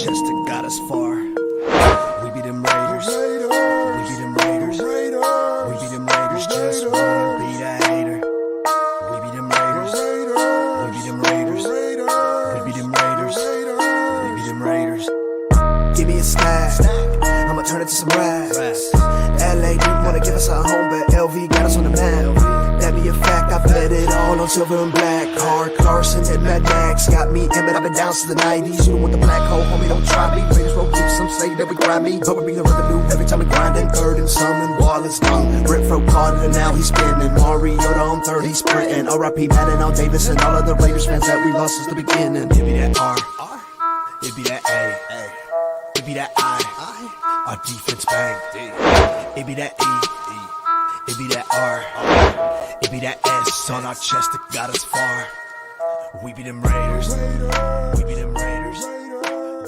chest that got us far. We be them Raiders. We be them Raiders. We be them Raiders. Just wanna be that hater. We be them Raiders. We be them Raiders. We be them Raiders. We be them Raiders. Give me a stack. I'ma turn it to some racks. LA didn't wanna give us a home, but LV got us on the map. That be a fact, I fed it all on silver and black. Hard Carson and Mad Max got me in, but I've been down since the 90s. You don't want the black hole, homie, don't try me. Raiders roll deep, some say that we grind me, but we bring the revenue every time we grindin'. Third and some, and ball is done. Renfro caught it, and now he's spinning. Mariota on third, he's sprinting. R.I.P. Madden on Davis, and all of the Raiders fans that we lost since the beginning. It be that R, it be that A, it be that I. Our defense bang, it be that E, it be that R, it be that S on our chest that got us far. We be them Raiders, we be them Raiders,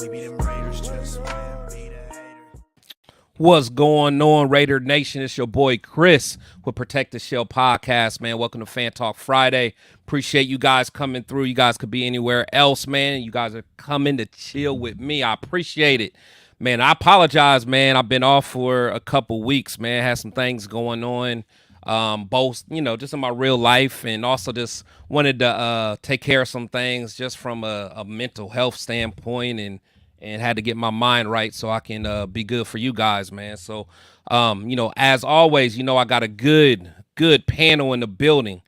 we be them Raiders, just win, be the haters. What's going on, Raider Nation? It's your boy Chris with Protect the Shell podcast, man. Welcome to Fan Talk Friday. Appreciate you guys coming through. You guys could be anywhere else, man. You guys are coming to chill with me. I appreciate it. Man, I apologize, man. I've been off for a couple weeks, man. Had some things going on, both, just in my real life, and also just wanted to take care of some things just from a mental health standpoint, and had to get my mind right so I can be good for you guys, man. So, as always, I got a good panel in the building.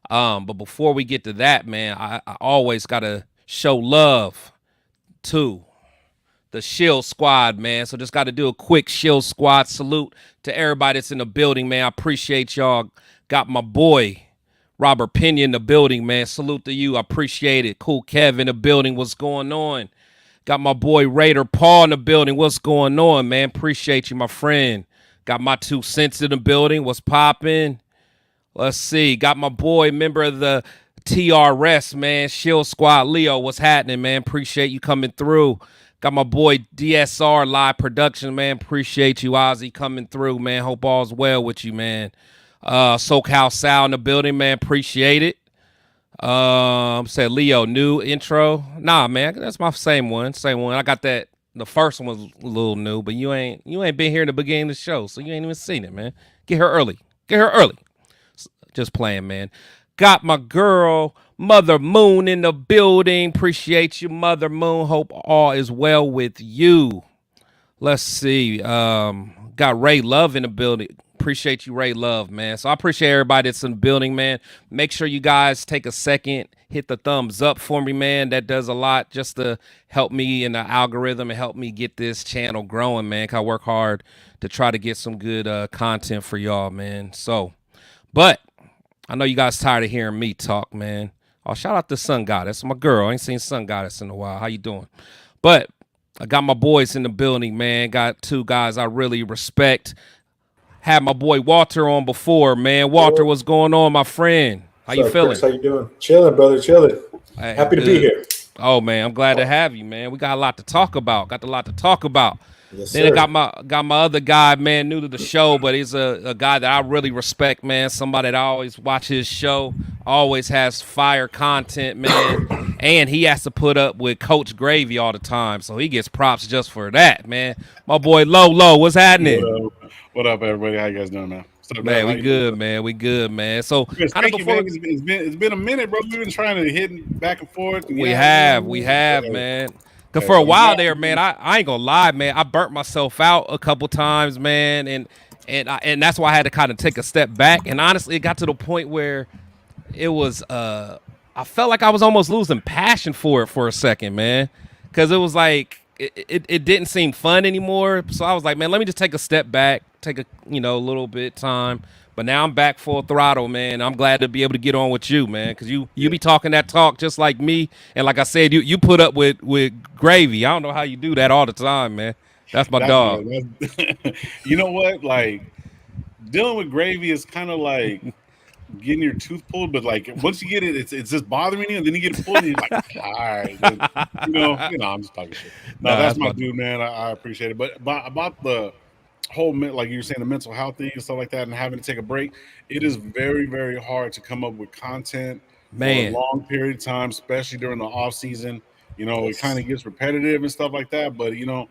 But before we get to that, man, I always got to show love to the Shield Squad, man. So just got to do a quick Shield Squad salute to everybody that's in the building, man. I appreciate y'all. Got my boy Robert Pena in the building, man. Salute to you. I appreciate it. Cool Kev in the building. What's going on? Got my boy Raider Paul in the building. What's going on, man? Appreciate you, my friend. Got my 2 cents in the building. What's popping? Let's see. Got my boy, member of the TRS, man. Shield Squad Leo. What's happening, man? Appreciate you coming through. Got my boy DSR Live Production, man. Appreciate you, Ozzy, coming through, man. Hope all's well with you, man. SoCal Sal in the building, man. Appreciate it. Said Leo, new intro. Nah, man, that's my same one. I got that. The first one was a little new, but you ain't been here in the beginning of the show, so you ain't even seen it, man. Get her early. Just playing, man. Got my girl Mother Moon in the building. Appreciate you, Mother Moon. Hope all is well with you. Let's see. Got Ray Love in the building. Appreciate you, Ray Love, man. So I appreciate everybody that's in the building, man. Make sure you guys take a second, hit the thumbs up for me, man. That does a lot just to help me in the algorithm and help me get this channel growing, man. 'Cause I work hard to try to get some good content for y'all, man. So, but I know you guys tired of hearing me talk, man. Oh, shout out to Sun Goddess, my girl. I ain't seen Sun Goddess in a while. How you doing? But I got my boys in the building, man. Got 2 guys I really respect. Had my boy Walter on before, man. Walter, what's going on, my friend? How you feeling? Chris, how you doing? Chilling, brother. Chilling. Hey, happy to be here. Oh man, I'm glad to have you, man. We got a lot to talk about. Yes, Then sir. I got my other guy, man, new to the show, but he's a guy that I really respect, man. Somebody that I always watch his show, always has fire content, man. And he has to put up with Coach Gravy all the time, so he gets props just for that, man. My boy Low, what's happening? What up, everybody? How you guys doing, man? Man, we good, man. We good, man. So Chris, kind of thank you, before man. It's been a minute, bro. We've been trying to hit back and forth. we have, man. Cause for a while there, man, I ain't gonna lie, man. I burnt myself out a couple times, man, and that's why I had to kind of take a step back. And honestly, it got to the point where it was I felt like I was almost losing passion for it for a second, man. Cause it was like it didn't seem fun anymore. So I was like, man, let me just take a step back, take a little bit time. But now I'm back full throttle, man. I'm glad to be able to get on with you, man, because you be talking that talk just like me. And like I said, you put up with Gravy. I don't know how you do that all the time, man. That's my dog. You know what? Like, dealing with Gravy is kind of like getting your tooth pulled, but like once you get it, it's just bothering you, and then you get it pulled, and you're like, all right, I'm just talking shit. No, that's my dude, man. I appreciate it. But about the whole, like you were saying, the mental health thing and stuff like that, and having to take a break, it is very, very hard to come up with content for a long period of time, especially during the off season. You know, it kind of gets repetitive and stuff like that. But you know,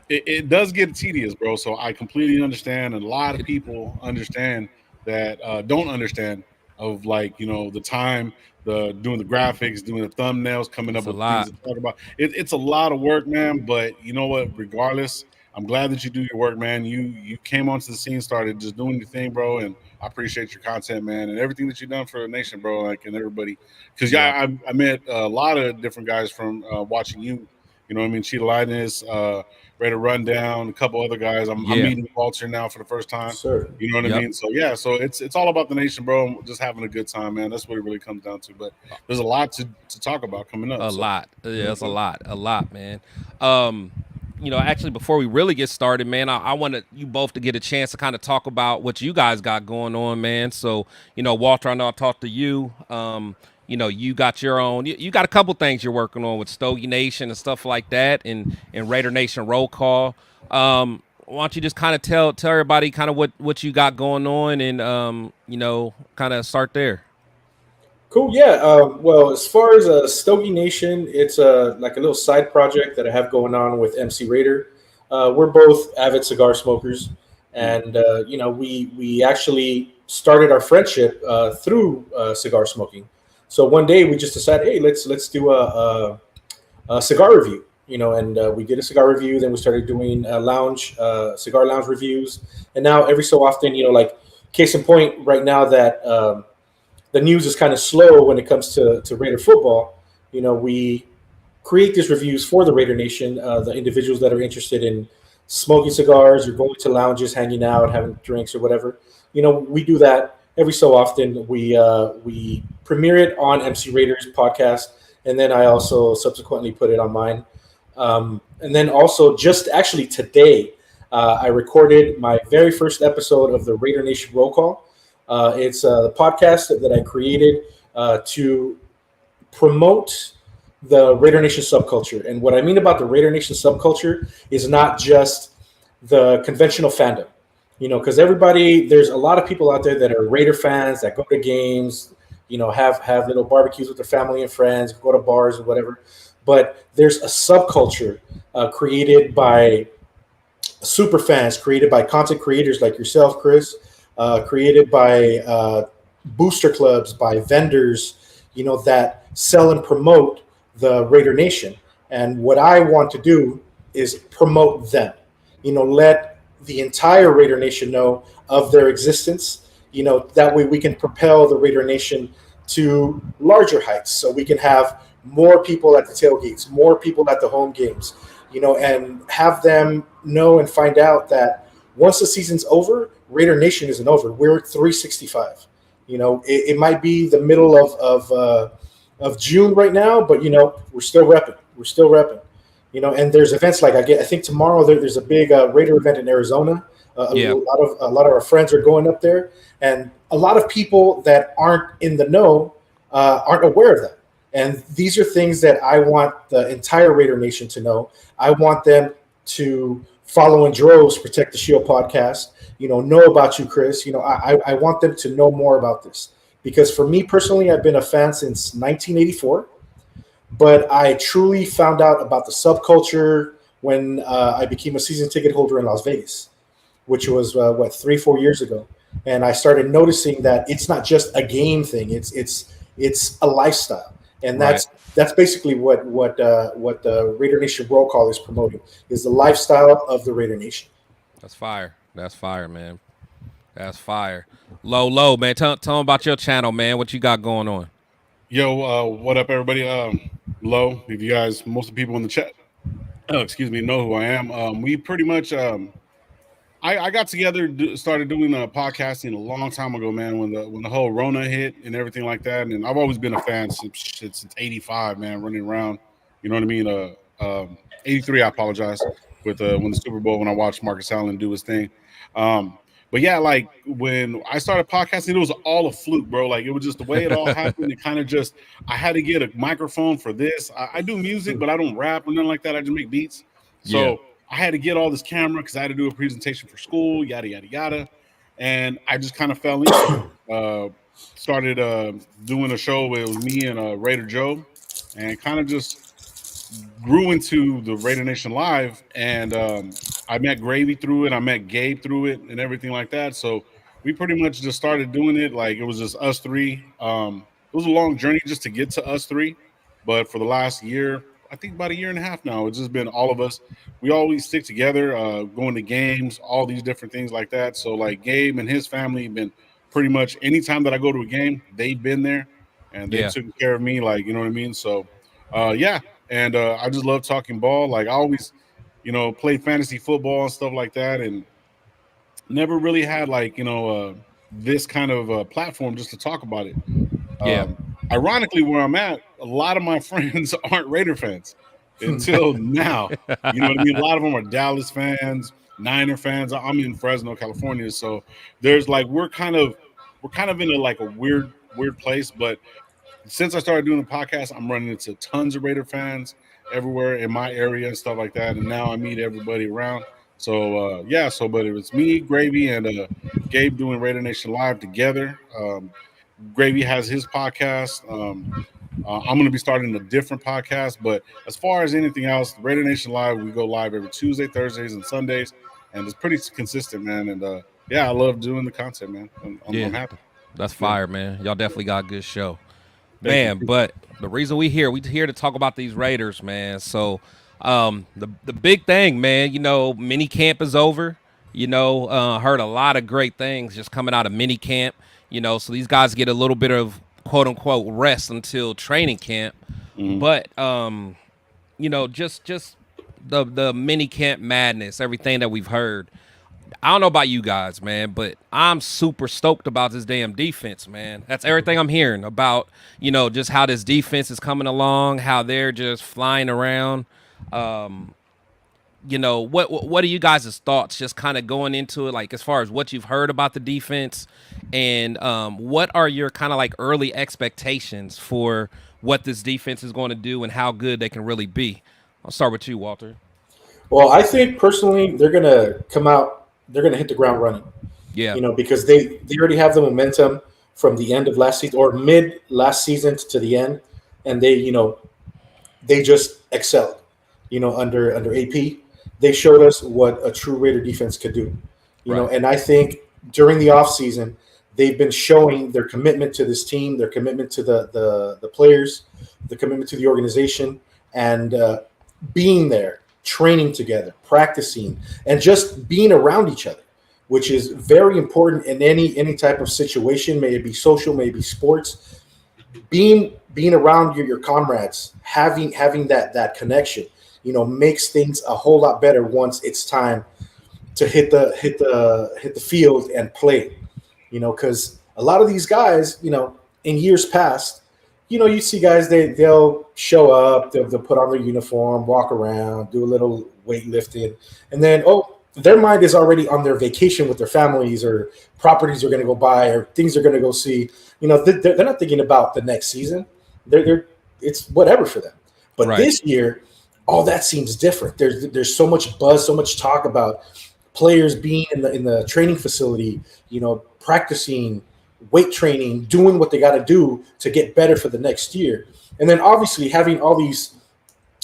it does get tedious, bro. So I completely understand, and a lot of people understand that don't understand of like you know the time, the doing the graphics, doing the thumbnails, coming It's up a with things lot. to talk about. It's a lot of work, man. But you know what? Regardless, I'm glad that you do your work, man. You came onto the scene, started just doing your thing, bro, and I appreciate your content, man, and everything that you've done for the nation, bro. Like and everybody, because Yeah. yeah, I met a lot of different guys from watching you. You know what I mean? Cheetah Lightness, Raider Rundown, a couple other guys. I'm Yeah. meeting Walter now for the first time. Sir. You know what I Yep. mean? So yeah, so it's all about the nation, bro. And just having a good time, man. That's what it really comes down to. But there's a lot to talk about coming up. A So lot. Yeah, it's a lot, man. Um, actually, before we really get started, man, I wanted you both to get a chance to kind of talk about what you guys got going on, man. So, Walter, I know I talked to you. You got your own. You got a couple things you're working on with Stogie Nation and stuff like that, and Raider Nation Roll Call. Why don't you just kind of tell everybody kind of what you got going on, and kind of start there. Cool. Yeah. Well, as far as Stogie Nation, it's like a little side project that I have going on with MC Raider. We're both avid cigar smokers, and we actually started our friendship through cigar smoking. So one day we just decided, hey, let's do a cigar review. And we did a cigar review. Then we started doing cigar lounge reviews, and now every so often, like case in point, right now that. The news is kind of slow when it comes to Raider football. We create these reviews for the Raider Nation, the individuals that are interested in smoking cigars or going to lounges, hanging out, having drinks or whatever. We do that every so often. We premiere it on MC Raider's podcast, and then I also subsequently put it on mine. And then also, just actually today, I recorded my very first episode of the Raider Nation Roll Call. It's the podcast that I created to promote the Raider Nation subculture. And what I mean about the Raider Nation subculture is not just the conventional fandom, because there's a lot of people out there that are Raider fans that go to games, have little barbecues with their family and friends, go to bars or whatever. But there's a subculture created by super fans, created by content creators like yourself, Chris, created by booster clubs, by vendors, that sell and promote the Raider Nation. And what I want to do is promote them. Let the entire Raider Nation know of their existence. That way we can propel the Raider Nation to larger heights. So we can have more people at the tailgates, more people at the home games, and have them know and find out that once the season's over, Raider Nation isn't over. We're 365. It might be the middle of June right now, but we're still repping. We're still repping. And there's events like I think tomorrow there's a big Raider event in Arizona. Yeah. A lot of our friends are going up there, and a lot of people that aren't in the know aren't aware of that. And these are things that I want the entire Raider Nation to know. I want them to follow in droves, Protect the Shield podcast, know about you, Chris. I want them to know more about this, because for me personally, I've been a fan since 1984, but I truly found out about the subculture when I became a season ticket holder in Las Vegas, which was 3-4 years ago. And I started noticing that it's not just a game thing. It's a lifestyle. And that's basically what the Raider Nation Roll Call is promoting, is the lifestyle of the Raider Nation. That's fire. That's fire, man. That's fire. Low, man. Tell them about your channel, man. What you got going on? yo, what up, everybody? Low. If you guys, most of the people in the chat, excuse me, know who I am. We pretty much I got together, started doing podcasting a long time ago, man. When the whole Rona hit and everything like that, and I've always been a fan since '85, man. Running around, you know what I mean. '83, I apologize, with when the Super Bowl, when I watched Marcus Allen do his thing. But yeah, like when I started podcasting, it was all a fluke, bro. Like it was just the way it all happened. It kind of just I had to get a microphone for this. I do music, but I don't rap or nothing like that. I just make beats. So. Yeah. I had to get all this camera because I had to do a presentation for school, yada, yada, yada. And I just kind of fell into it. Started doing a show with me and Raider Joe, and kind of just grew into the Raider Nation Live, and I met Gravy through it. I met Gabe through it, and everything like that. So we pretty much just started doing it. Like it was just us three. It was a long journey just to get to us three, but for the last year, I think about a year and a half now, it's just been all of us. We always stick together, going to games, all these different things like that. So like Gabe and his family have been pretty much anytime that I go to a game, they've been there and they've Yeah. taken care of me. Like you know what I mean. So yeah, and I just love talking ball. Like I always, play fantasy football and stuff like that, and never really had like this kind of platform just to talk about it. Yeah. Um, Ironically, where I'm at, a lot of my friends aren't Raider fans until now. You know what I mean? A lot of them are Dallas fans, Niner fans. I'm in Fresno, California, so there's like we're kind of in a like a weird place. But since I started doing the podcast, I'm running into tons of Raider fans everywhere in my area and stuff like that. And now I meet everybody around. So yeah, but it was me, Gravy, and Gabe doing Raider Nation Live together. Gravy has his podcast. I'm going to be starting a different podcast, but as far as anything else, Raider Nation Live, we go live every Tuesday, Thursdays, and Sundays, and it's pretty consistent, man. And yeah, I love doing the content, man. I'm Yeah. happy. That's fire, man. Y'all definitely got a good show. Thank Man, you. but the reason we here to talk about these Raiders, man. So the big thing, man, mini camp is over. Heard a lot of great things just coming out of mini camp. So these guys get a little bit of quote unquote rest until training camp. Mhm. But just the mini camp madness, everything that we've heard. I don't know about you guys, man, but I'm super stoked about this damn defense, man. That's everything I'm hearing about, just how this defense is coming along, how they're just flying around. What are you guys' thoughts just kind of going into it, like as far as what you've heard about the defense, and what are your kind of like early expectations for what this defense is going to do and how good they can really be? I'll start with you, Walter. Well, I think personally they're going to come out. They're going to hit the ground running. Yeah, Because they already have the momentum from the end of last season or mid last season to the end, and they just excelled. Under AP, they showed us what a true Raider defense could do. Right. And I think during the offseason, they've been showing their commitment to this team, their commitment to the players, the commitment to the organization, and being there, training together, practicing, and just being around each other, which is very important in any type of situation, may it be social, may it be sports. Being around your comrades, having that connection, makes things a whole lot better once it's time to hit the field and play. Because a lot of these guys, in years past, you see guys, they'll show up, they'll put on their uniform, walk around, do a little weightlifting, and then their mind is already on their vacation with their families, or properties are going to go buy, or things are going to go see. They're not thinking about the next season. It's whatever for them. But Right. this year, all that seems different. There's so much buzz, so much talk about players being in the training facility, practicing, weight training, doing what they got to do to get better for the next year. And then obviously having all these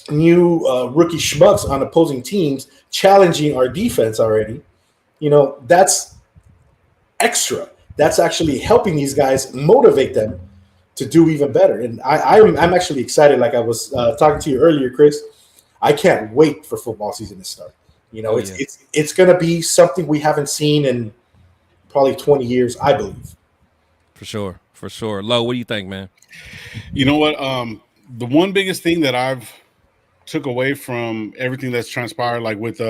new rookie schmucks on opposing teams challenging our defense already, that's extra. That's actually helping these guys, motivate them to do even better. And I'm actually excited. Like I was talking to you earlier, Chris, I can't wait for football season to start. Oh, It's going to be something we haven't seen in probably 20 years, I believe. For sure. Lo, what do you think, man? You know what? The one biggest thing that I've took away from everything that's transpired, like with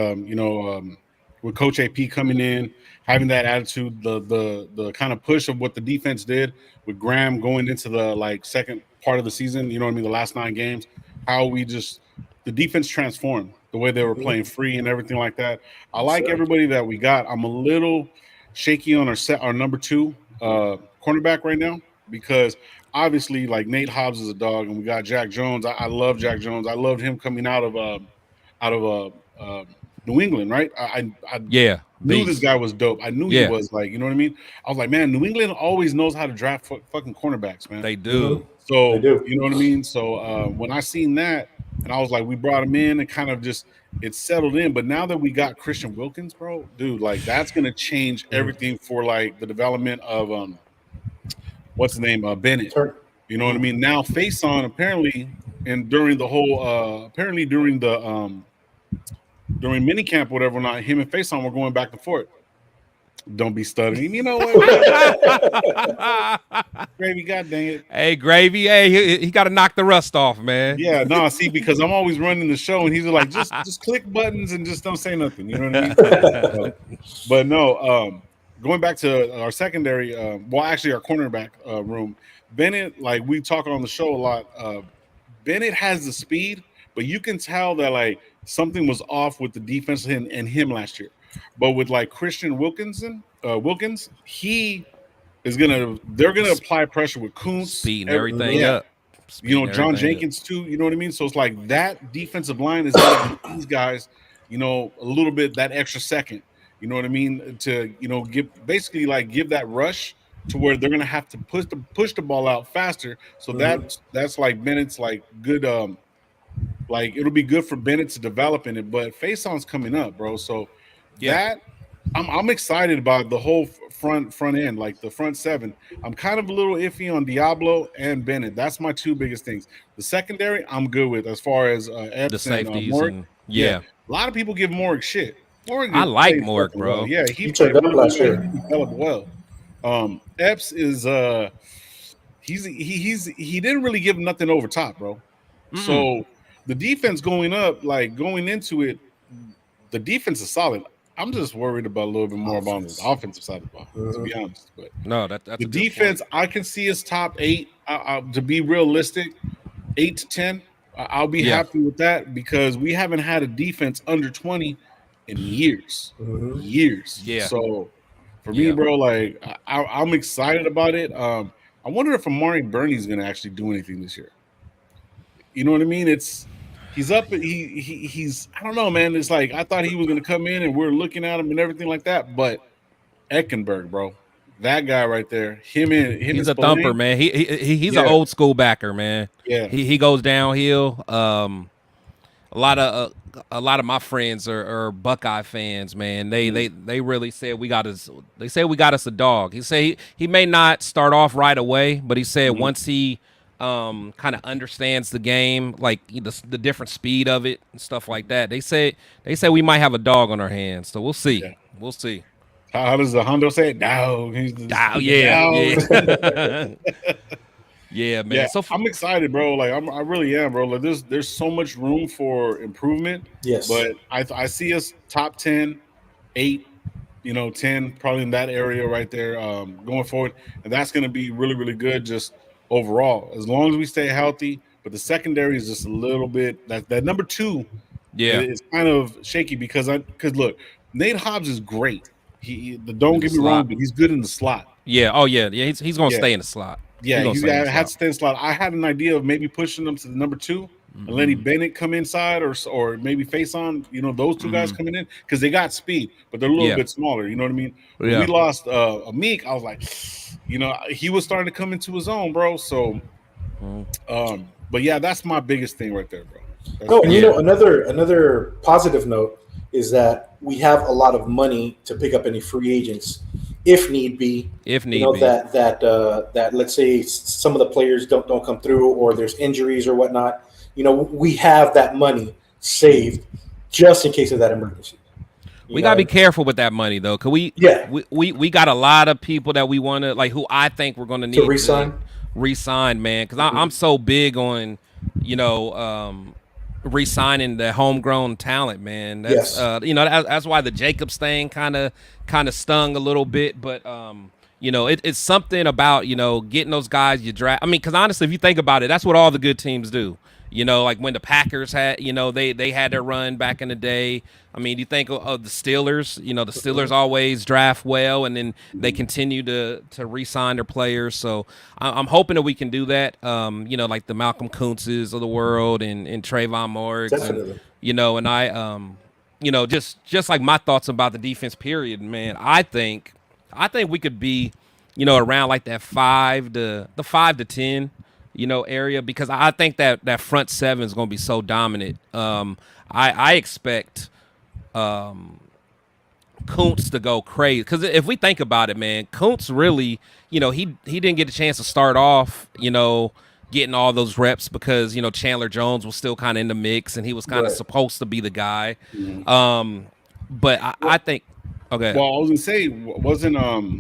with Coach AP coming in, having that attitude, the kind of push of what the defense did with Graham going into the like second part of the season, you know what I mean, the last 9 games, how the defense transformed the way they were playing free and everything like that. I like everybody that we got. I'm a little shaky on our number 2 cornerback right now, because obviously like Nate Hobbs is a dog, and we got Jack Jones. I love Jack Jones. I loved him coming out of New England, right? I Yeah, knew beast. this guy was dope. I knew Yeah. he was, like, you know what I mean? I was like, man, New England always knows how to draft fucking cornerbacks, man. They do. They So do. you know what I mean? So when I seen that, and I was like, we brought him in and kind of just it settled in. But now that we got Christian Wilkins, bro, dude, like that's gonna change everything for like the development of what's the name, Bennett. You know what I mean? Now face on apparently, and during the whole apparently during the during minicamp, whatever, not him and face on were going back and forth. Don't be stuttering. You know what? Gravy, god dang it. Hey, Gravy. Hey, he got to knock the rust off, man. Yeah, no, see, because I'm always running the show, and he's like, just click buttons and just don't say nothing. You know what I mean? But no, going back to our secondary, well, actually our cornerback room, Bennett, like we talk on the show a lot. Bennett has the speed, but you can tell that like something was off with the defense and him last year. But with like Christian Wilkins, they're gonna apply pressure with Kuntz, speeding everything up. You know, John Jenkins too. You know what I mean? So it's like that defensive line is gonna give these guys, you know, a little bit that extra second. You know what I mean? To give that rush to where they're gonna have to push the ball out faster. So that's like Bennett's like good. Like it'll be good for Bennett to develop in it. But face-on's coming up, bro. So that I'm excited about the whole front end, like the front seven. I'm kind of a little iffy on Diablo and Bennett. That's my two biggest things. The secondary, I'm good with as far as Epps the safeties Morg. A lot of people give Morg shit. I like Morg, bro. Well. Yeah, he turned up last year. He developed well. Epps is he didn't really give nothing over top, bro. So the defense going into it, the defense is solid. I'm just worried about a little bit more about the offensive side of the ball, to be honest. But no, that's the defense. I can see as top 8. To be realistic, 8 to 10. I'll be happy with that because we haven't had a defense under 20 in years. Years. Yeah. So for me, bro, like I'm excited about it. I wonder if Amari Burney's going to actually do anything this year. You know what I mean? He's up. He's. I don't know, man. It's like I thought he was going to come in, and we're looking at him and everything like that. But Eckenberg, bro, that guy right there, him. He's a thumper, man. He's an old school backer, man. Yeah. He goes downhill. A lot of my friends are Buckeye fans, man. They really said we got us. They said we got us a dog. He said he may not start off right away, but he said once he kind of understands the game, like the different speed of it and stuff like that. They say we might have a dog on our hands, so we'll see. Yeah. We'll see. How does the Hondo say it? Dog. Dog. Yeah. Yeah, man. Yeah, so I'm excited, bro. Like I really am, bro. Like there's so much room for improvement. Yes. But I see us top 10, 8, 10, probably in that area right there, going forward. And that's gonna be really, really good just overall. As long as we stay healthy. But the secondary is just a little bit that number 2 is kind of shaky because look, Nate Hobbs is great. Don't get me wrong, but he's good in the slot. Yeah. Oh yeah. Yeah. He's gonna stay in the slot. Yeah, I had to stay in slot. I had an idea of maybe pushing them to the number 2 and letting Bennett come inside or maybe face on, those two guys coming in because they got speed, but they're a little bit smaller. You know what I mean? When we lost Amik, I was like, he was starting to come into his own, bro. So, but yeah, that's my biggest thing right there, bro. Another positive note is that we have a lot of money to pick up any free agents if need be. That let's say some of the players don't come through or there's injuries or whatnot. We have that money saved just in case of that emergency. We gotta be careful with that money though, cause we got a lot of people that we want to like who I think we're gonna need to re-sign, man. Cause I'm so big on re-signing the homegrown talent, man. That's that's why the Jacobs thing kind of stung a little bit, but it's something about getting those guys you draft. I mean, because honestly, if you think about it, that's what all the good teams do. Like when the Packers had, they had their run back in the day. I mean, you think of the Steelers. The Steelers always draft well, and then they continue to re-sign their players. So I'm hoping that we can do that. Like the Malcolm Kuntzes of the world and Trayvon Morgs. Definitely. And I, just like my thoughts about the defense. Period, man. I think we could be, around like that 5 to 10. area, because I think that front seven is going to be so dominant. I expect Kuntz to go crazy, because if we think about it, man, Kuntz really, he didn't get a chance to start off, getting all those reps because Chandler Jones was still kind of in the mix and he was kind of supposed to be the guy. But I think okay. Well, I was gonna say, wasn't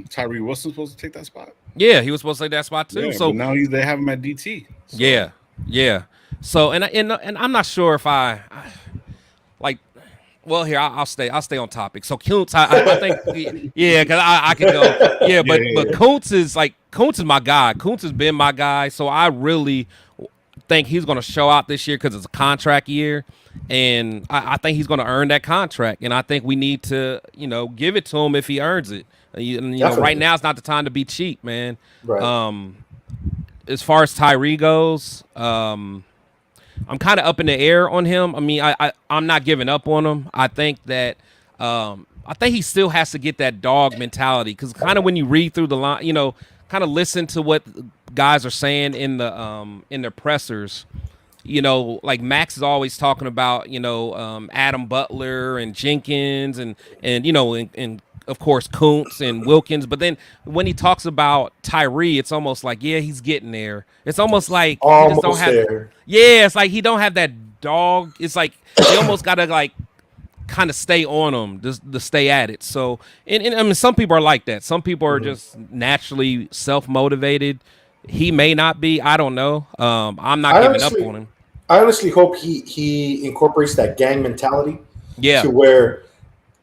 Tyree Wilson supposed to take that spot? Yeah, he was supposed to take that spot too. Yeah, so but now they have him at DT. So. Yeah. So and I'm not sure if I like. Well, here I'll stay on topic. So Kuntz, I think, because I could go. Yeah, but Kuntz is my guy. Kuntz has been my guy. So I really think he's going to show out this year because it's a contract year, and I think he's going to earn that contract. And I think we need to, give it to him if he earns it. Right now it's not the time to be cheap, man. Right. As far as Tyree goes, I'm kind of up in the air on him. I mean, I'm not giving up on him. I think that he still has to get that dog mentality, because kind of when you read through the line, kind of listen to what guys are saying in their pressers. Like Max is always talking about Adam Butler and Jenkins and of course Kuntz and Wilkins, but then when he talks about Tyree, it's almost like he's getting there. It's almost like he just don't have there. it's like he don't have that dog. It's like he almost gotta like kind of stay on him to stay at it. So and I mean, some people are like that. Some people are just naturally self-motivated. He may not be. I don't know. I'm not giving up on him. I honestly hope he incorporates that gang mentality. Yeah. To where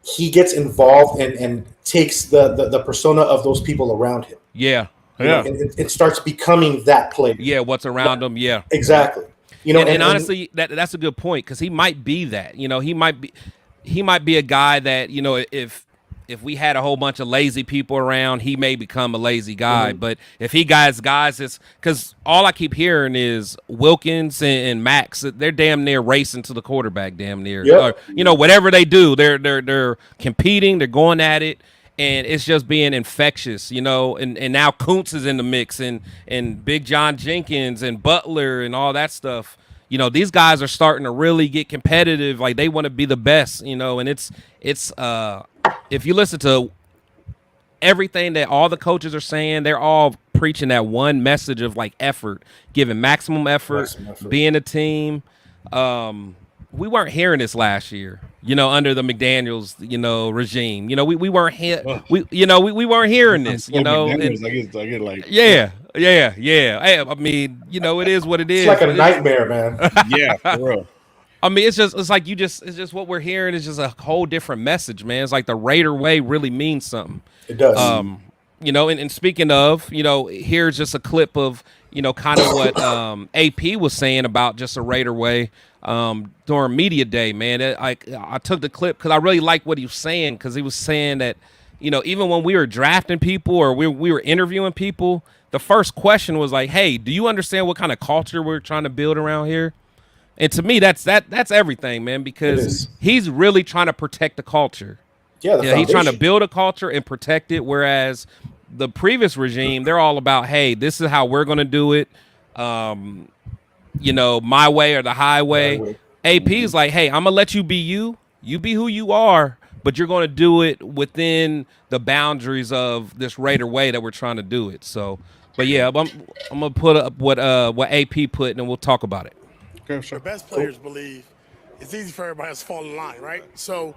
he gets involved and takes the persona of those people around him. Yeah. And it starts becoming that player. Yeah, what's around him. Yeah. Exactly. And honestly, that's a good point, because he might be that. He might be a guy that, if we had a whole bunch of lazy people around, he may become a lazy guy. Mm-hmm. But if he guys, it's because all I keep hearing is Wilkins and Max. They're damn near racing to the quarterback, damn near. Yep. Or, whatever they do, they're competing, they're going at it, and it's just being infectious, And now Kuntz is in the mix, and Big John Jenkins and Butler and all that stuff. These guys are starting to really get competitive. Like, they want to be the best, and it's if you listen to everything that all the coaches are saying, they're all preaching that one message of like effort, giving maximum effort. Being a team. We weren't hearing this last year, under the McDaniels, regime. We weren't we weren't hearing this, I get like yeah. Hey, I mean, it is what it is. It's like a nightmare, man. Yeah, for real. I mean, it's just what we're hearing is just a whole different message, man. It's like the Raider way really means something. It does. And speaking of, here's just a clip of, kind of what AP was saying about just a Raider way during media day, man. I took the clip because I really like what he was saying, because he was saying that, even when we were drafting people or we were interviewing people, the first question was like, hey, do you understand what kind of culture we're trying to build around here? And to me, that's everything, man, because he's really trying to protect the culture. Yeah, he's trying to build a culture and protect it, whereas the previous regime, they're all about, hey, this is how we're going to do it, my way or the highway. AP is like, hey, I'm going to let you be you be who you are, but you're going to do it within the boundaries of this Raider way that we're trying to do it. So, but yeah, I'm going to put up what AP put, and we'll talk about it. Okay, sure. The best players believe it's easy for everybody else to fall in line, right? So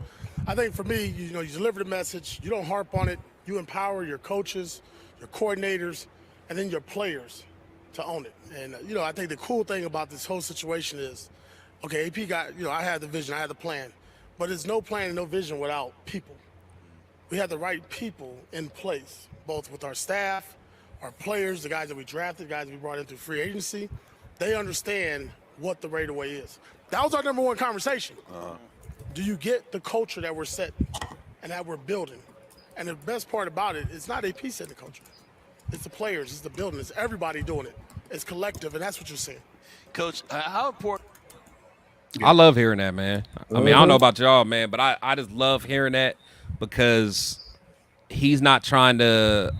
I think for me, you deliver the message, you don't harp on it, you empower your coaches, your coordinators, and then your players to own it. And, I think the cool thing about this whole situation is, okay, AP got, I had the vision, I had the plan, but there's no plan and no vision without people. We have the right people in place, both with our staff, our players, the guys that we drafted, the guys that we brought in through free agency. They understand what the Raider way is. That was our number one conversation. Do you get the culture that we're setting and that we're building? And the best part about it, it's not AP setting the culture. It's the players, it's the building, it's everybody doing it. It's collective, and that's what you're saying. Coach, how important? I love hearing that, man. I mean, I don't know about y'all, man, but I just love hearing that, because he's not trying to,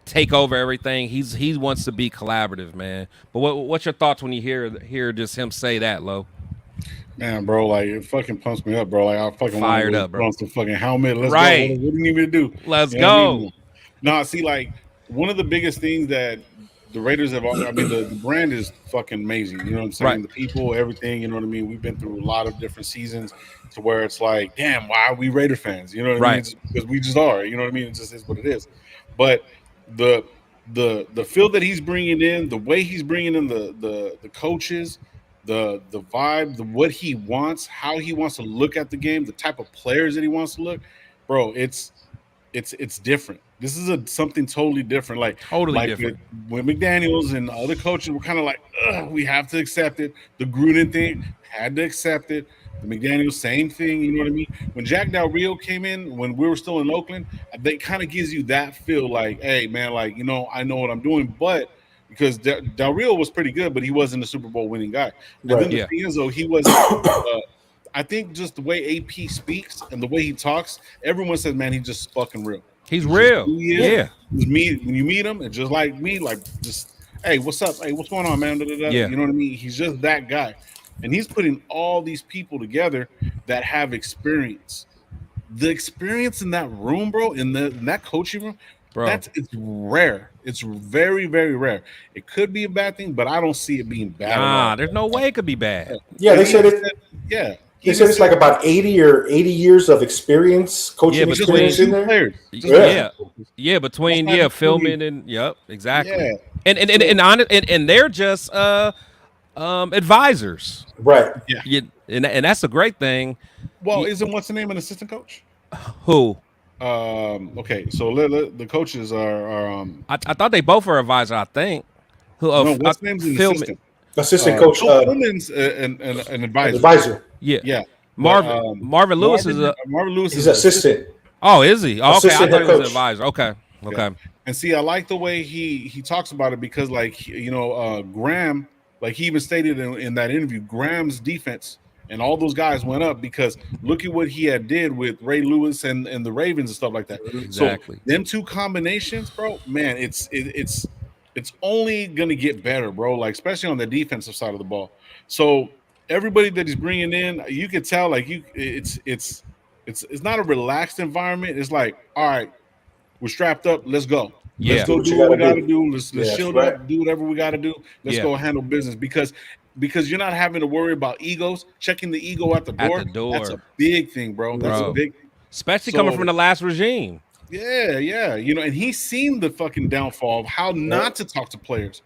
take over everything. He wants to be collaborative, man. But what's your thoughts when you hear just him say that, Lo? Man, bro, like it fucking pumps me up, bro. Like I fucking want Fired to up, bro. put on some fucking helmet. Let's go. Right. What do you need me to do? Let's You know what I mean? go. No, see, like one of the biggest things that the Raiders have, I mean, the brand is fucking amazing. You know what I'm saying? Right. The people, everything. You know what I mean? We've been through a lot of different seasons to where it's like, damn, why are we Raider fans? You know what I mean? Right. It's because we just are. You know what I mean? It just is what it is. But the feel that he's bringing in, the way he's bringing in the coaches, the vibe, what he wants, how he wants to look at the game, the type of players that he wants to look, bro, it's different. This is something totally different. Like different. With McDaniels and other coaches were kind of like, we have to accept it. The Gruden thing, had to accept it. The McDaniels, same thing. You know what I mean? When Jack Del Rio came in, when we were still in Oakland, they kind of gives you that feel like, hey, man, like, you know, I know what I'm doing. But because Del Rio was pretty good, but he wasn't a Super Bowl winning guy. And then the thing is, though, he wasn't I think just the way AP speaks and the way he talks, everyone says, man, he's just fucking real. He's real. Yeah. When you meet him, and just like me, like just, hey, what's up? Hey, what's going on, man? Yeah. You know what I mean? He's just that guy. And he's putting all these people together that have experience. The experience in that room, bro, in that coaching room, bro, it's rare. It's very, very rare. It could be a bad thing, but I don't see it being bad. Nah, there's no way it could be bad. Yeah, they said it. Yeah. They said it's like about 80 years of experience, coaching experience in there. Yeah, between filming and exactly. Yeah. And they're just advisors, right? Yeah, and that's a great thing. Well, isn't what's the name of an assistant coach? Who? Okay, so the coaches are. I thought they both are advisors. I think. Who? No, what's the name's an assistant? Assistant coach. Philman's an advisor. Yeah. Marvin Lewis is Marvin Lewis is assistant. Oh, is he? Oh, okay, I thought he was coach. an advisor. Okay. And see, I like the way he talks about it because, like, you know, Graham, like he even stated in that interview, Graham's defense and all those guys went up because look at what he had did with Ray Lewis and the Ravens and stuff like that. Exactly. So them two combinations, bro, man, it's only gonna get better, bro. Like especially on the defensive side of the ball. So everybody that he's bringing in, you could tell like it's not a relaxed environment. It's like, all right, we're strapped up. Let's go. Yeah. Let's go do what we got to do. Let's shield right. up, do whatever we got to do. Let's go handle business because you're not having to worry about egos. Checking the ego at the door. That's a big thing, bro. That's a big thing. Especially coming from the last regime. Yeah. You know, and he's seen the fucking downfall of how not to talk to players.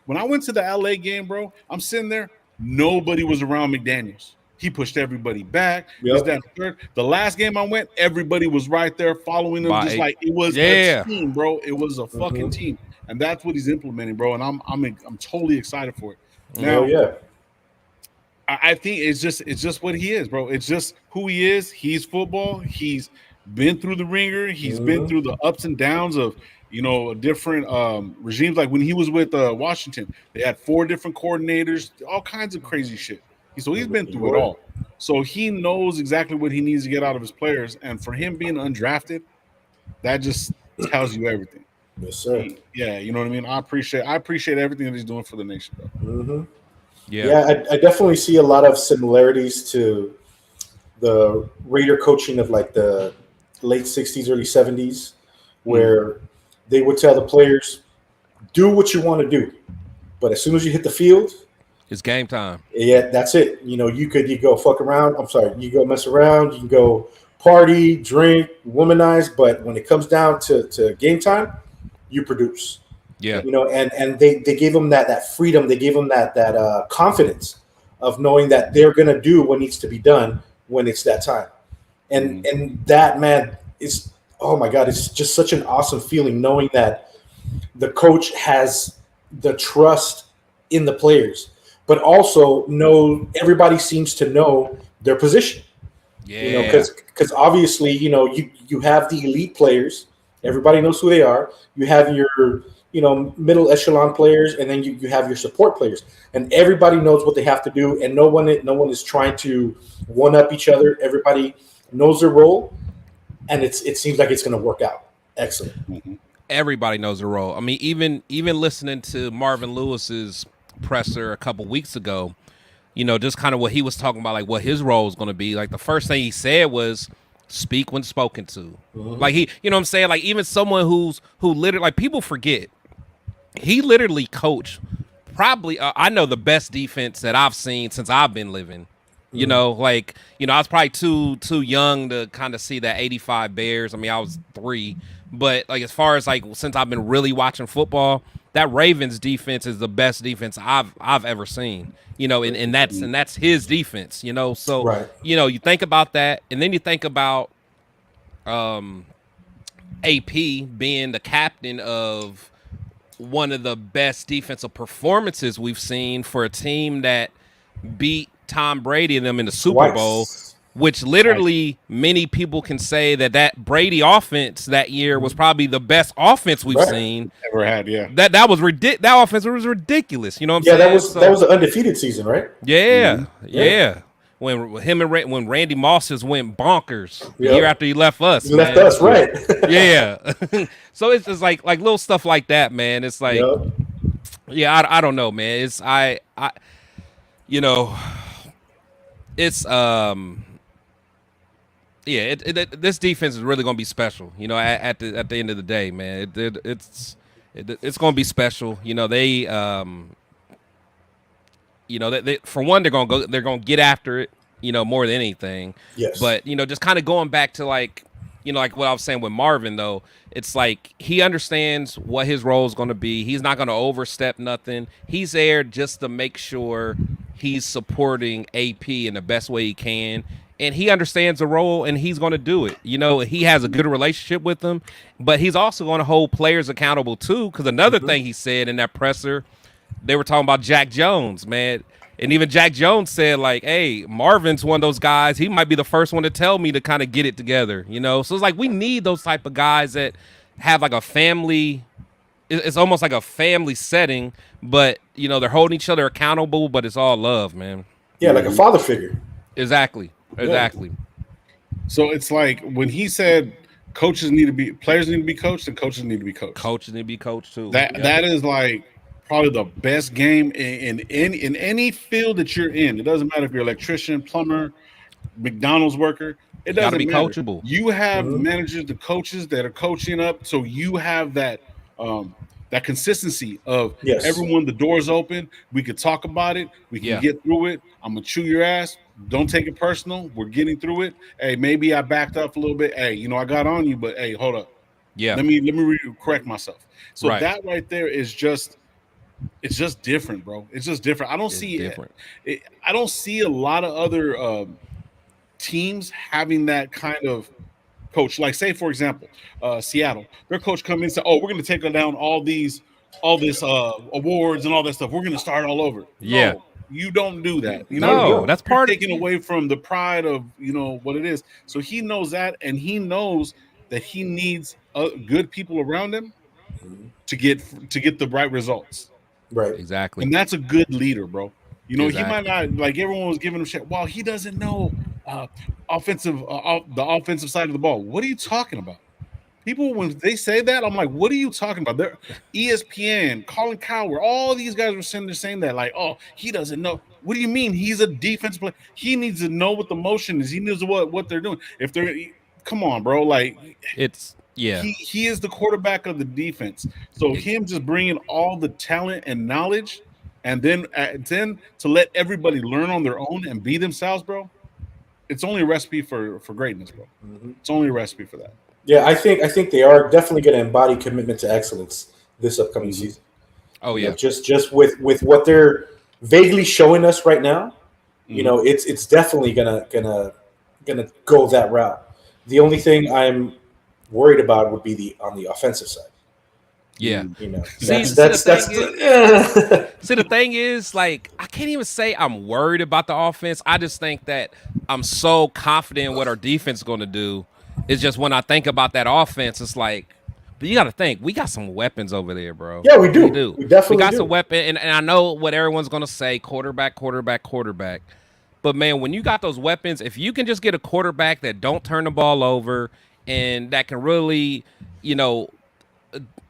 When I went to the LA game, bro, I'm sitting there. Nobody was around McDaniels. He pushed everybody back. The last game I went, everybody was right there following him, just like it was a team, bro. It was a fucking team, and that's what he's implementing, bro. And I'm totally excited for it. Now, I think it's just what he is, bro. It's just who he is. He's football. He's been through the ringer. He's been through the ups and downs of, you know, different regimes. Like when he was with Washington, they had 4 different coordinators, all kinds of crazy shit. So he's been through it all. So he knows exactly what he needs to get out of his players. And for him being undrafted, that just tells you everything. Yes, sir. Yeah, you know what I mean? I appreciate everything that he's doing for the nation, bro. Yeah, I definitely see a lot of similarities to the Raider coaching of like the late 60s, early 70s, where they would tell the players, do what you want to do. But as soon as you hit the field, it's game time. Yeah, that's it. You know, you go fuck around. You go mess around. You can go party, drink, womanize. But when it comes down to game time, you produce. Yeah. You know, and they gave them that freedom. They gave them that confidence of knowing that they're gonna do what needs to be done when it's that time. And that, man, is, oh my God, it's just such an awesome feeling knowing that the coach has the trust in the players. But also everybody seems to know their position. Yeah. You know, because obviously, you know, you have the elite players. Everybody knows who they are. You have your, you know, middle echelon players, and then you have your support players. And everybody knows what they have to do, and no one is trying to one up each other. Everybody knows their role, and it seems like it's going to work out. Excellent. Everybody knows the role. I mean, even listening to Marvin Lewis's presser a couple weeks ago, just kind of what he was talking about, like what his role is going to be. Like the first thing he said was speak when spoken to. Like he, you know what I'm saying? Like even someone who literally, like people forget, he literally coached probably, I know the best defense that I've seen since I've been living. I was probably too young to kind of see that 85 Bears. I mean, I was 3. But like as far as like since I've been really watching football, that Ravens defense is the best defense I've ever seen. And that's his defense, So Right. You think about that, and then you think about AP being the captain of one of the best defensive performances we've seen for a team that beat Tom Brady and them in the Super Bowl, which literally many people can say that Brady offense that year was probably the best offense we've seen ever had. Yeah, that was that offense was ridiculous. You know what I'm saying? That was an undefeated season, right? Yeah. When when Randy Moss just went bonkers the year after he left us. He left us, right? Yeah. So it's just like little stuff like that, man. It's like, I don't know, man. It's this defense is really going to be special. At the end of the day, man, it's going to be special. They for one, they're going to get after it. More than anything. Yes. But just kind of going back to like what I was saying with Marvin, though, it's like he understands what his role is going to be. He's not going to overstep nothing. He's there just to make sure he's supporting AP in the best way he can. And he understands the role, and he's going to do it. He has a good relationship with them, but he's also going to hold players accountable, too, because another thing he said in that presser, they were talking about Jack Jones, man. And even Jack Jones said, like, hey, Marvin's one of those guys. He might be the first one to tell me to kind of get it together, So it's like we need those type of guys that have like a family. It's almost like a family setting, but, they're holding each other accountable, but it's all love, man. Yeah, like a father figure. Exactly. So it's like when he said players need to be coached, and coaches need to be coached. Coaches need to be coached, too. That is like probably the best game in any field that you're in. It doesn't matter if you're an electrician, plumber, McDonald's worker. It doesn't be matter. coachable. You have managers, the coaches that are coaching up, so you have that consistency of everyone. The door's open. We could talk about it. We can get through it. I'm gonna chew your ass. Don't take it personal. We're getting through it. Hey, maybe I backed up a little bit. Hey, I got on you, but hey, hold up. Yeah. Let me correct myself. So that right there is just. It's just different, bro. It's just different. I don't see a lot of other teams having that kind of coach. Like, say for example, Seattle, their coach come in and say, "Oh, we're going to take down all this awards and all that stuff. We're going to start all over." Yeah, no, you don't do that. That's part taken away from the pride of what it is. So he knows that, and he knows that he needs good people around him to get the right results. Right. Exactly. And that's a good leader, bro. He might not, like everyone was giving him shit. Well, he doesn't know the offensive side of the ball. What are you talking about? People, when they say that, I'm like, what are you talking about? They're ESPN, Colin Cowherd, all these guys were saying that, like, oh, he doesn't know. What do you mean? He's a defense player. He needs to know what the motion is. He knows what they're doing. Come on, bro. Like, he is the quarterback of the defense. So him just bringing all the talent and knowledge, and then to let everybody learn on their own and be themselves, bro. It's only a recipe for greatness, bro. It's only a recipe for that. Yeah, I think they are definitely going to embody commitment to excellence this upcoming season. Oh yeah, just with what they're vaguely showing us right now, it's definitely gonna go that route. The only thing I'm worried about would be on the offensive side. Yeah. See, the thing is, like, I can't even say I'm worried about the offense. I just think that I'm so confident in what our defense is going to do. It's just when I think about that offense, it's like, but you got to think, we got some weapons over there, bro. Yeah, we do. We definitely got do. some weapon, and I know what everyone's going to say, quarterback. But, man, when you got those weapons, if you can just get a quarterback that don't turn the ball over and that can really,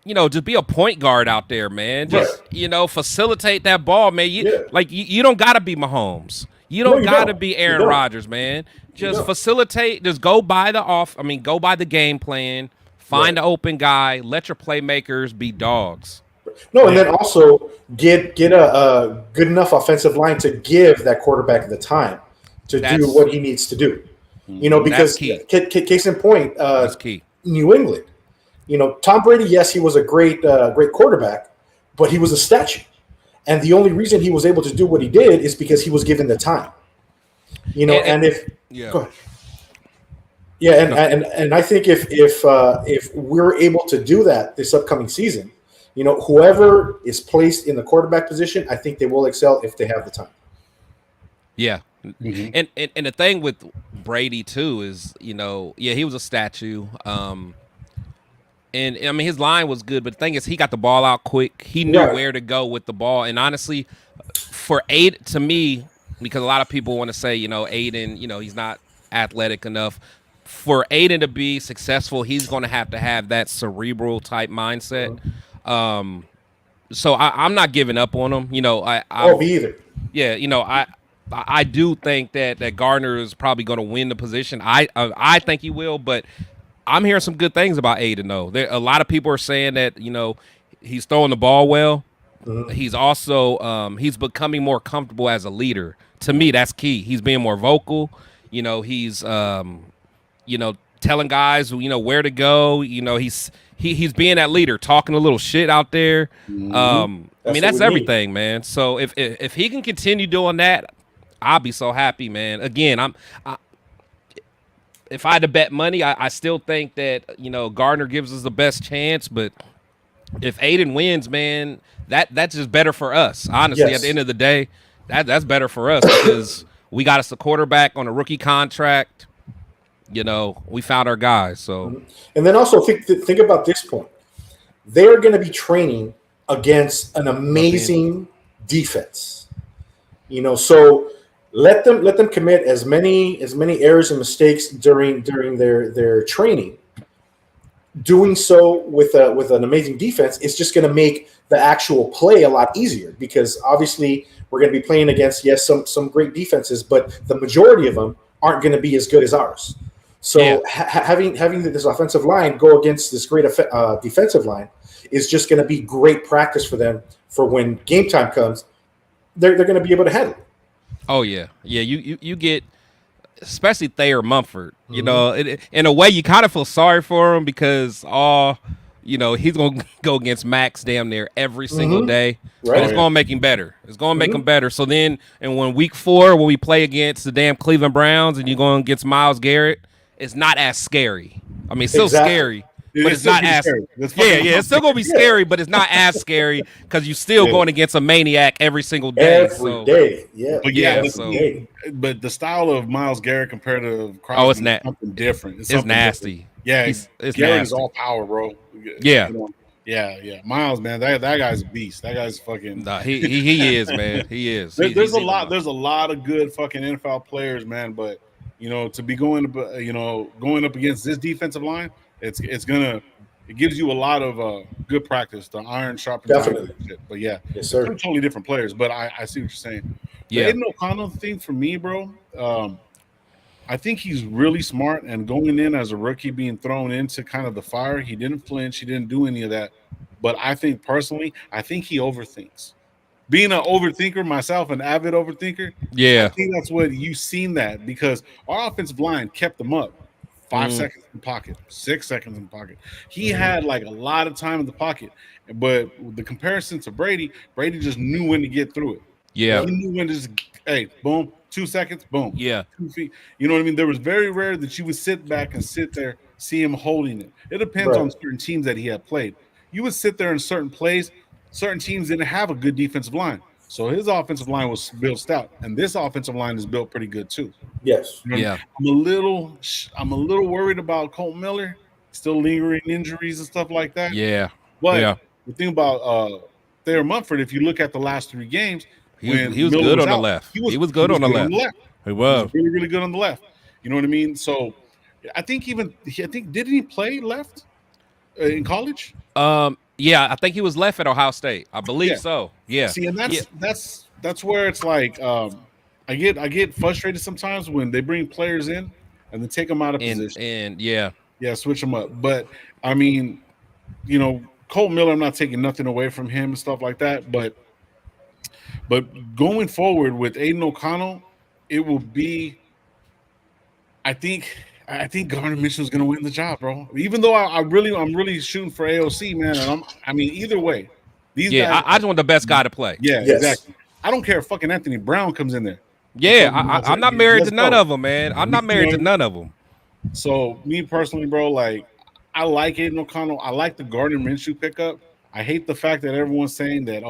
just be a point guard out there, man. Just Right. facilitate that ball, man. You Yeah. you don't gotta be Mahomes. You No, don't you gotta don't. be You Aaron don't. Rodgers, man. Just don't. facilitate. Just go by go by the game plan. Find Right. an open guy. Let your playmakers be dogs. No, and then also get a good enough offensive line to give that quarterback the time to do That's- what he needs to do. Because key. Case in point, That's key. New England. Tom Brady. Yes, he was a great quarterback, but he was a statue, and the only reason he was able to do what he did is because he was given the time. And if Yeah. go ahead. Yeah, and I think if we're able to do that this upcoming season, whoever is placed in the quarterback position, I think they will excel if they have the time. Yeah. And the thing with Brady too is, he was a statue. And I mean his line was good, but the thing is he got the ball out quick. He knew Right. where to go with the ball. And honestly, for Aiden, to me, because a lot of people want to say, Aiden, he's not athletic enough. For Aiden to be successful, he's going to have that cerebral type mindset. So I'm not giving up on him. Me either. Yeah, I do think that Gardner is probably going to win the position. I think he will, but I'm hearing some good things about Aiden though. A lot of people are saying that he's throwing the ball well. He's also he's becoming more comfortable as a leader. To me, that's key. He's being more vocal. He's telling guys where to go. He's being that leader, talking a little shit out there. I mean that's everything, man. So if he can continue doing that, I'll be so happy, man. Again, if I had to bet money, I still think that Gardner gives us the best chance. But if Aiden wins, man, that's just better for us. Honestly, Yes. at the end of the day, that's better for us because we got us a quarterback on a rookie contract. We found our guys. So, And then also think about this point: they are going to be training against an amazing defense. So let them commit as many errors and mistakes during their training. Doing so with an amazing defense is just going to make the actual play a lot easier because obviously we're going to be playing against some great defenses, but the majority of them aren't going to be as good as ours. So having this offensive line go against this great defensive line is just going to be great practice for them for when game time comes. They're going to be able to handle it. oh yeah. You get, especially Thayer Mumford. In a way, you kind of feel sorry for him because he's gonna go against Max damn near every single day. Right. And it's gonna make him better. It's gonna make him better. So then, and when week 4, when we play against the damn Cleveland Browns, and you're going against Myles Garrett, it's not as scary. I mean, it's still Exactly. scary. It But is it's still not pretty as scary. That's yeah, fucking it's still gonna be scary, but it's not as scary because you're still going against a maniac every single day. Every day. Yeah. But Yeah, yeah, so- but the style of Myles Garrett compared to Crosby it's is something different. It's something nasty. different. Yeah, It's Garrett is nasty. all power, bro. Yeah. Yeah. Miles, man, that guy's a beast. That guy's fucking. Nah, he is, man. He is. There's He's a even lot. more. There's a lot of good fucking NFL players, man. But to be going up against this defensive line, it gives you a lot of good practice. The iron sharpens iron. Definitely. and shit. But yeah, Yes, sir. they're totally different players. But I see what you're saying. Yeah. The Aiden O'Connell thing for me, bro. I think he's really smart, and going in as a rookie, being thrown into kind of the fire, he didn't flinch, he didn't do any of that. But I think personally, he overthinks. Being an overthinker myself, an avid overthinker, Yeah. I think that's what you've seen that because our offensive line kept them up. 5 seconds in pocket, 6 seconds in pocket. He had like a lot of time in the pocket, but the comparison to Brady just knew when to get through it. Yeah. He knew when to just, hey, boom, 2 seconds, boom. Yeah. 2 feet. You know what I mean? There was very rare that you would sit back and sit there, see him holding it. It depends on certain teams that he had played. You would sit there in certain plays. Certain teams didn't have a good defensive line. So his offensive line was built stout. And this offensive line is built pretty good too. Yes. You know what I Yeah. mean? I'm a little worried about Colton Miller. Still lingering injuries and stuff like that. Yeah. But Yeah. the thing about Thayer Mumford, if you look at the last 3 games, He when was Miller good on the out, left. He was good on the left. He He was. was really, really good on the left. You know what I mean? So I think didn't he play left in college? Yeah, I think he was left at Ohio State. I believe Yeah. so. Yeah. See, and Yeah. that's where it's like I get frustrated sometimes when they bring players in and then take them out of position. And yeah. Yeah, switch them up. But I mean, Colt Miller, I'm not taking nothing away from him and stuff like that. But going forward with Aiden O'Connell, it will be. I think Gardner Mitchell's going to win the job, bro. Even though I'm really shooting for AOC, man. And I mean, either way, these Yeah, guys. I just want the best guy to play. Yeah, Yes. exactly. I don't care if fucking Anthony Brown comes in there. Yeah, I'm not married to Let's none go. of them, man. I'm not married to none of them. So me personally, bro, like I like Aiden O'Connell. I like the Gardner Minshew pickup. I hate the fact that everyone's saying that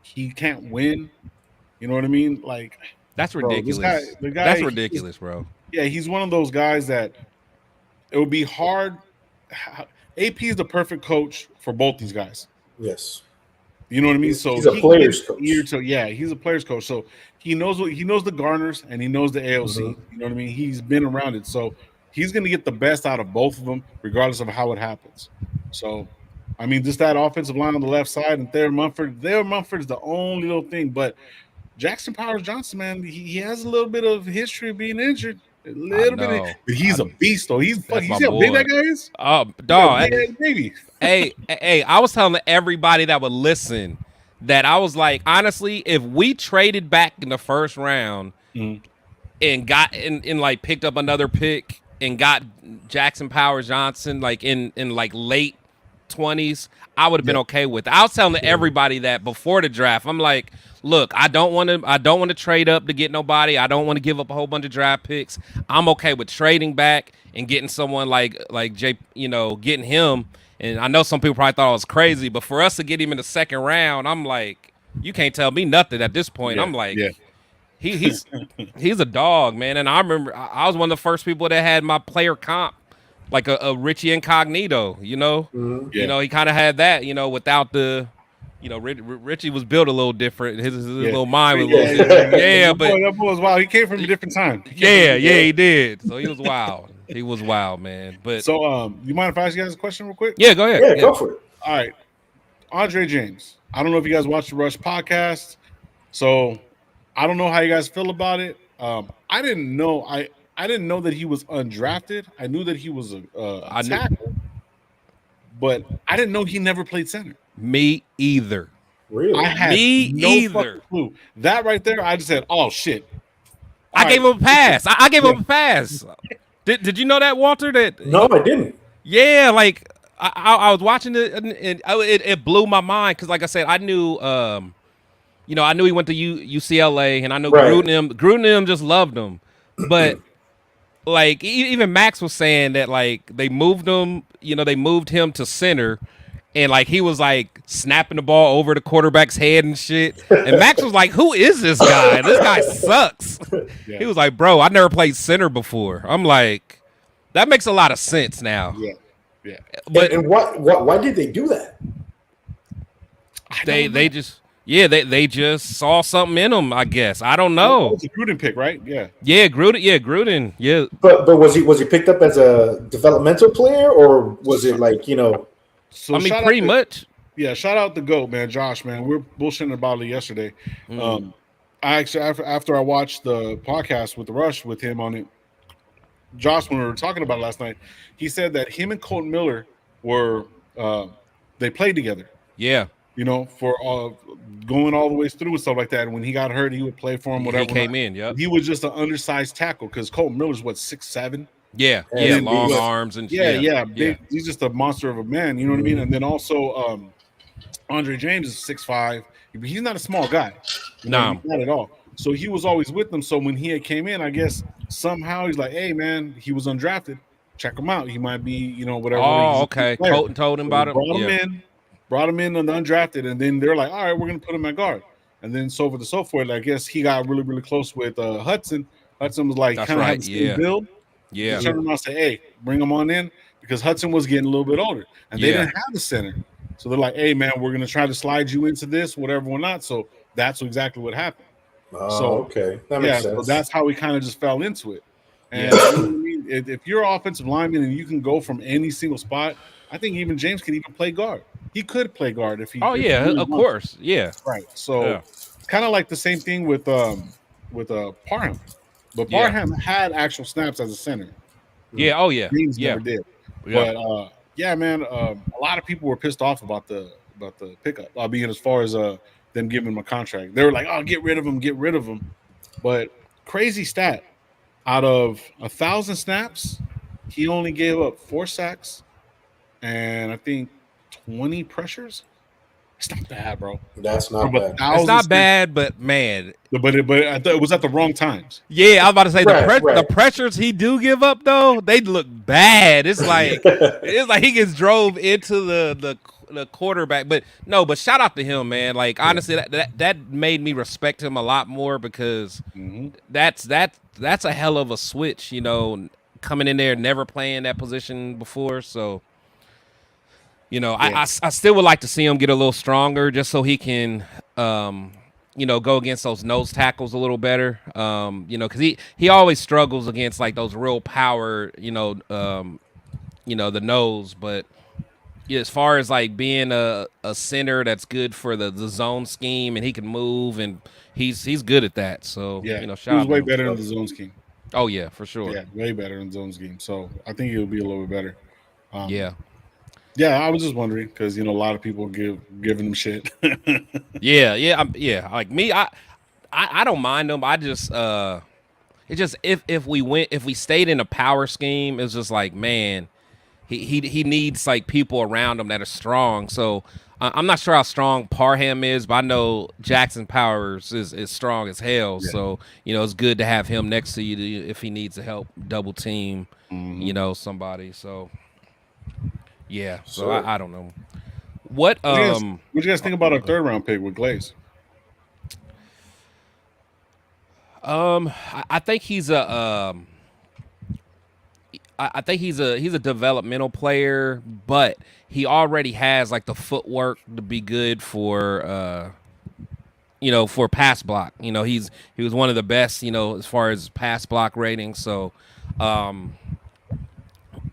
he can't win. You know what I mean? Like That's bro, ridiculous. the guy, That's ridiculous, bro. Yeah, he's one of those guys that it would be hard. AP is the perfect coach for both these guys. Yes. You know what I mean? He's a player's coach. He's a player's coach. So he knows the Garners and he knows the AOC. Mm-hmm. You know what I mean? He's been around it. So he's going to get the best out of both of them, regardless of how it happens. So, I mean, just that offensive line on the left side and Thayer Munford is the only little thing. But Jackson Powers Johnson, man, he has a little bit of history of being injured. A little bit. But he's a beast, though. He's fucking. You see how big that guy is? Oh, dog. Baby. Hey, I was telling everybody that would listen that I was like, honestly, if we traded back in the first round and got in like picked up another pick and got Jackson Powers Johnson like in like late 20s, I would have been okay with it. I was telling everybody that before the draft. I'm like, look, I don't want to trade up to get nobody. I don't want to give up a whole bunch of draft picks. I'm okay with trading back and getting someone like Jay, getting him. And I know some people probably thought I was crazy, but for us to get him in the second round, I'm like, you can't tell me nothing at this point. I'm like, he's a dog, man. And I remember I was one of the first people that had my player comp, like a Richie Incognito, Mm-hmm. You know, he kind of had that, without the, Richie was built a little different. His little mind was a little different. Yeah, but that boy was wild. He came from a different time. He did. So he was wild. He was wild, man. But so, you mind if I ask you guys a question real quick? Yeah, go ahead. Yeah, go for it. All right, Andre James. I don't know if you guys watch the Rush podcast, so I don't know how you guys feel about it. I didn't know. I didn't know that he was undrafted. I knew that he was a tackle, but I didn't know he never played center. Me either. Really? I had no fucking clue. That right there, I just said, "Oh shit!" I gave him a pass. I gave him a pass. Did you know that, Walter? No, I didn't. Yeah, like I was watching it and it blew my mind because, like I said, I knew I knew he went to UCLA and I know Gruden and them just loved him, but like even Max was saying that like they moved him to center. And, like, he was, like, snapping the ball over the quarterback's head and shit. And Max was like, who is this guy? This guy sucks. Yeah. He was like, bro, I never played center before. I'm like, that makes a lot of sense now. Yeah. But and why did they do that? They just saw something in him, I guess. I don't know. It was a Gruden pick, right? Yeah. Yeah, Gruden. Yeah. But was he picked up as a developmental player or was it like, So I mean, pretty much. Yeah, shout out the GOAT, man, Josh, man. We were bullshitting about it yesterday. I actually, after I watched the podcast with the Rush with him on it, Josh, when we were talking about it last night, he said that him and Colt Miller were they played together. Yeah. For going all the way through and stuff like that. And when he got hurt, he would play for him, whatever. He came in, yeah. He was just an undersized tackle because Colt Miller's 6'7". Yeah, long arms and big, he's just a monster of a man, you know what I mean? And then also Andre James is 6'5". He's not a small guy. No, not at all. So he was always with them. So when he came in, I guess somehow he's like, hey man, he was undrafted. Check him out. He might be, whatever. Oh, okay. Colton told him about him. Brought him in on the undrafted, and then they're like, all right, we're gonna put him at guard. And then so forth. I guess he got really, really close with Hudson. Hudson was like kind of had the same build. Yeah. He turned around and said, hey, bring him on in because Hudson was getting a little bit older and they didn't have the center. So they're like, hey, man, we're going to try to slide you into this, whatever or not. So that's exactly what happened. Okay. That makes sense. So that's how we kind of just fell into it. And if you're an offensive lineman and you can go from any single spot, I think even James can even play guard. he could play guard if he. Oh if he yeah, really of wants. course. Yeah. Right. So Yeah. kind of like the same thing with Parham, but Yeah. Parham had actual snaps as a center. Yeah. Oh yeah. James Yeah. never did. Yeah. But yeah, man, a lot of people were pissed off about the pickup. Being as far as them giving him a contract, they were like, "Oh, get rid of him." But crazy stat: out of 1,000 snaps, he only gave up 4 sacks and I think 20 pressures. It's not bad, bro. That's not From bad. 1,000 It's not snaps. bad, but man, But I thought it was at the wrong times. yeah, I was about to say Right, the right. pressures he do give up though, they look bad. It's like he gets drove into the quarterback. But no, but shout out to him, man. Like honestly, that made me respect him a lot more because that's a hell of a switch, you know, coming in there, never playing that position before. So, you know, I still would like to see him get a little stronger just so he can you know, go against those nose tackles a little better. You know, because he always struggles against like those real power, you know, the nose. But yeah, as far as like being a center that's good for the zone scheme and he can move and he's good at that. So Yeah, you know, he shout was out way to him. better in the zone scheme. Oh yeah, for sure. Yeah, way better in the zone scheme. So I think he'll be a little bit better. Yeah. Yeah, I was just wondering because you know a lot of people giving him shit. Yeah. Like me, I don't mind them. I just it's just if we stayed in a power scheme, it's just like man, he needs like people around him that are strong. So I'm not sure how strong Parham is, but I know Jackson Powers is strong as hell. Yeah. So you know it's good to have him next to you if he needs to help double team, you know, somebody. So yeah, so I don't know. What What do you guys think about a 3rd round pick with Glaze? I think he's a I think he's a developmental player, but he already has like the footwork to be good for you know, for pass block. You know, he was one of the best, you know, as far as pass block rating. So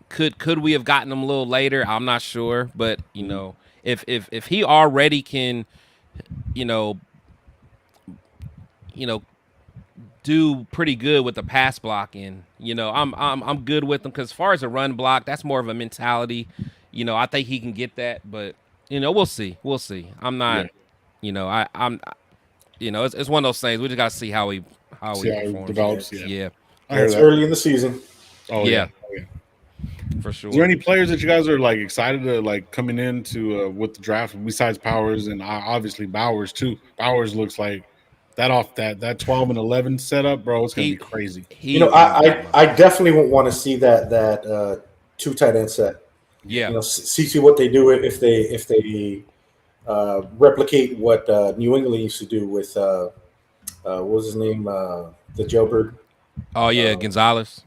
could we have gotten him a little later? I'm not sure, but you know, if he already can, you know, do pretty good with the pass blocking, you know, I'm good with him because as far as a run block, that's more of a mentality. You know, I think he can get that, but you know, we'll see. I'm not, you know, I'm, you know, it's one of those things. We just got to see how he performs. Develops. Yeah, I heard It's that. early in the season. Oh Yeah. yeah. for sure. Is there any players that you guys are like excited to like coming into with the draft besides Powers and obviously Bowers too? Bowers looks like that 12 and 11 setup, bro. It's gonna be crazy. You know, I definitely won't want to see that 2 tight end set. Yeah. You know, see what they do if they replicate what New England used to do with what was his name, the jailbird. Oh yeah, Gonzalez.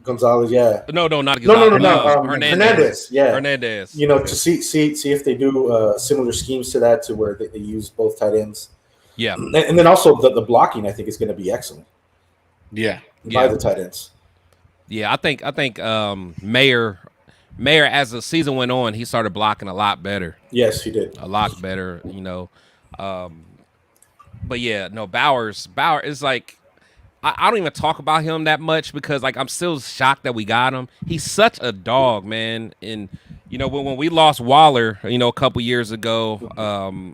Yeah. No, not Gonzalez. No. Hernandez. Yeah. Hernandez. You know, to see if they do similar schemes to that, to where they use both tight ends. Yeah. And then also the blocking, I think, is going to be excellent Yeah. by the tight ends. Yeah, I think Mayer as the season went on, he started blocking a lot better. Yes, he did. A lot better, you know. But yeah, no, Bowers is like I don't even talk about him that much because like I'm still shocked that we got him. He's such a dog, man. And you know, when we lost Waller, you know, a couple years ago,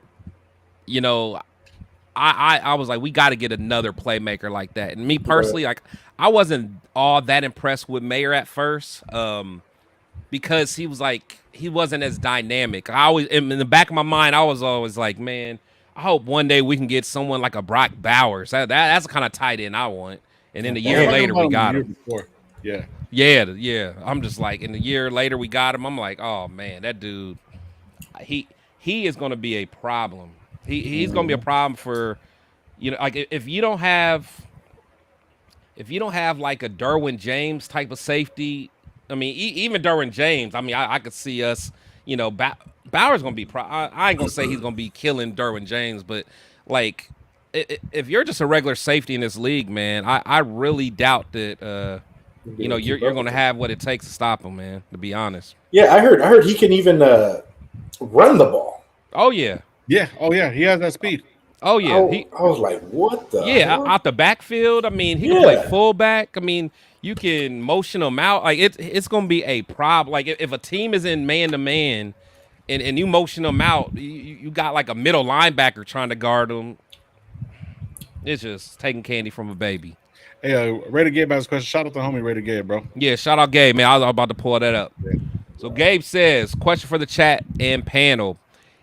you know, I was like, we got to get another playmaker like that. And me personally, like, I wasn't all that impressed with Mayer at first, because he wasn't as dynamic. I always, in the back of my mind, I was always like, man, I hope one day we can get someone like a Brock Bowers. That's the kind of tight end I want. And then a year later, we got him. Yeah. I'm just like, in a year later, we got him. I'm like, oh man, that dude, he is going to be a problem. He's going to be a problem for, you know, like if you don't have like a Derwin James type of safety. I mean, even Derwin James. I mean, I could see us, you know, Bauer's going to be. I ain't going to say he's going to be killing Derwin James, but like, if you're just a regular safety in this league, man, I really doubt that. You know, you're going to have what it takes to stop him, man. To be honest. Yeah, I heard he can even run the ball. Oh yeah. Yeah. Oh yeah. He has that speed. Oh I, yeah. I was like, what the hell? Out the backfield. I mean, he can play Yeah. fullback. I mean, you can motion him out. Like it's gonna be a problem. Like if a team is in man to man, and you motion them out, you got like a middle linebacker trying to guard them. It's just taking candy from a baby. Hey, Raider Gabe has a question. Shout out to homie Raider Gabe, bro. Yeah, shout out Gabe, man. I was about to pull that up. So Gabe says, question for the chat and panel.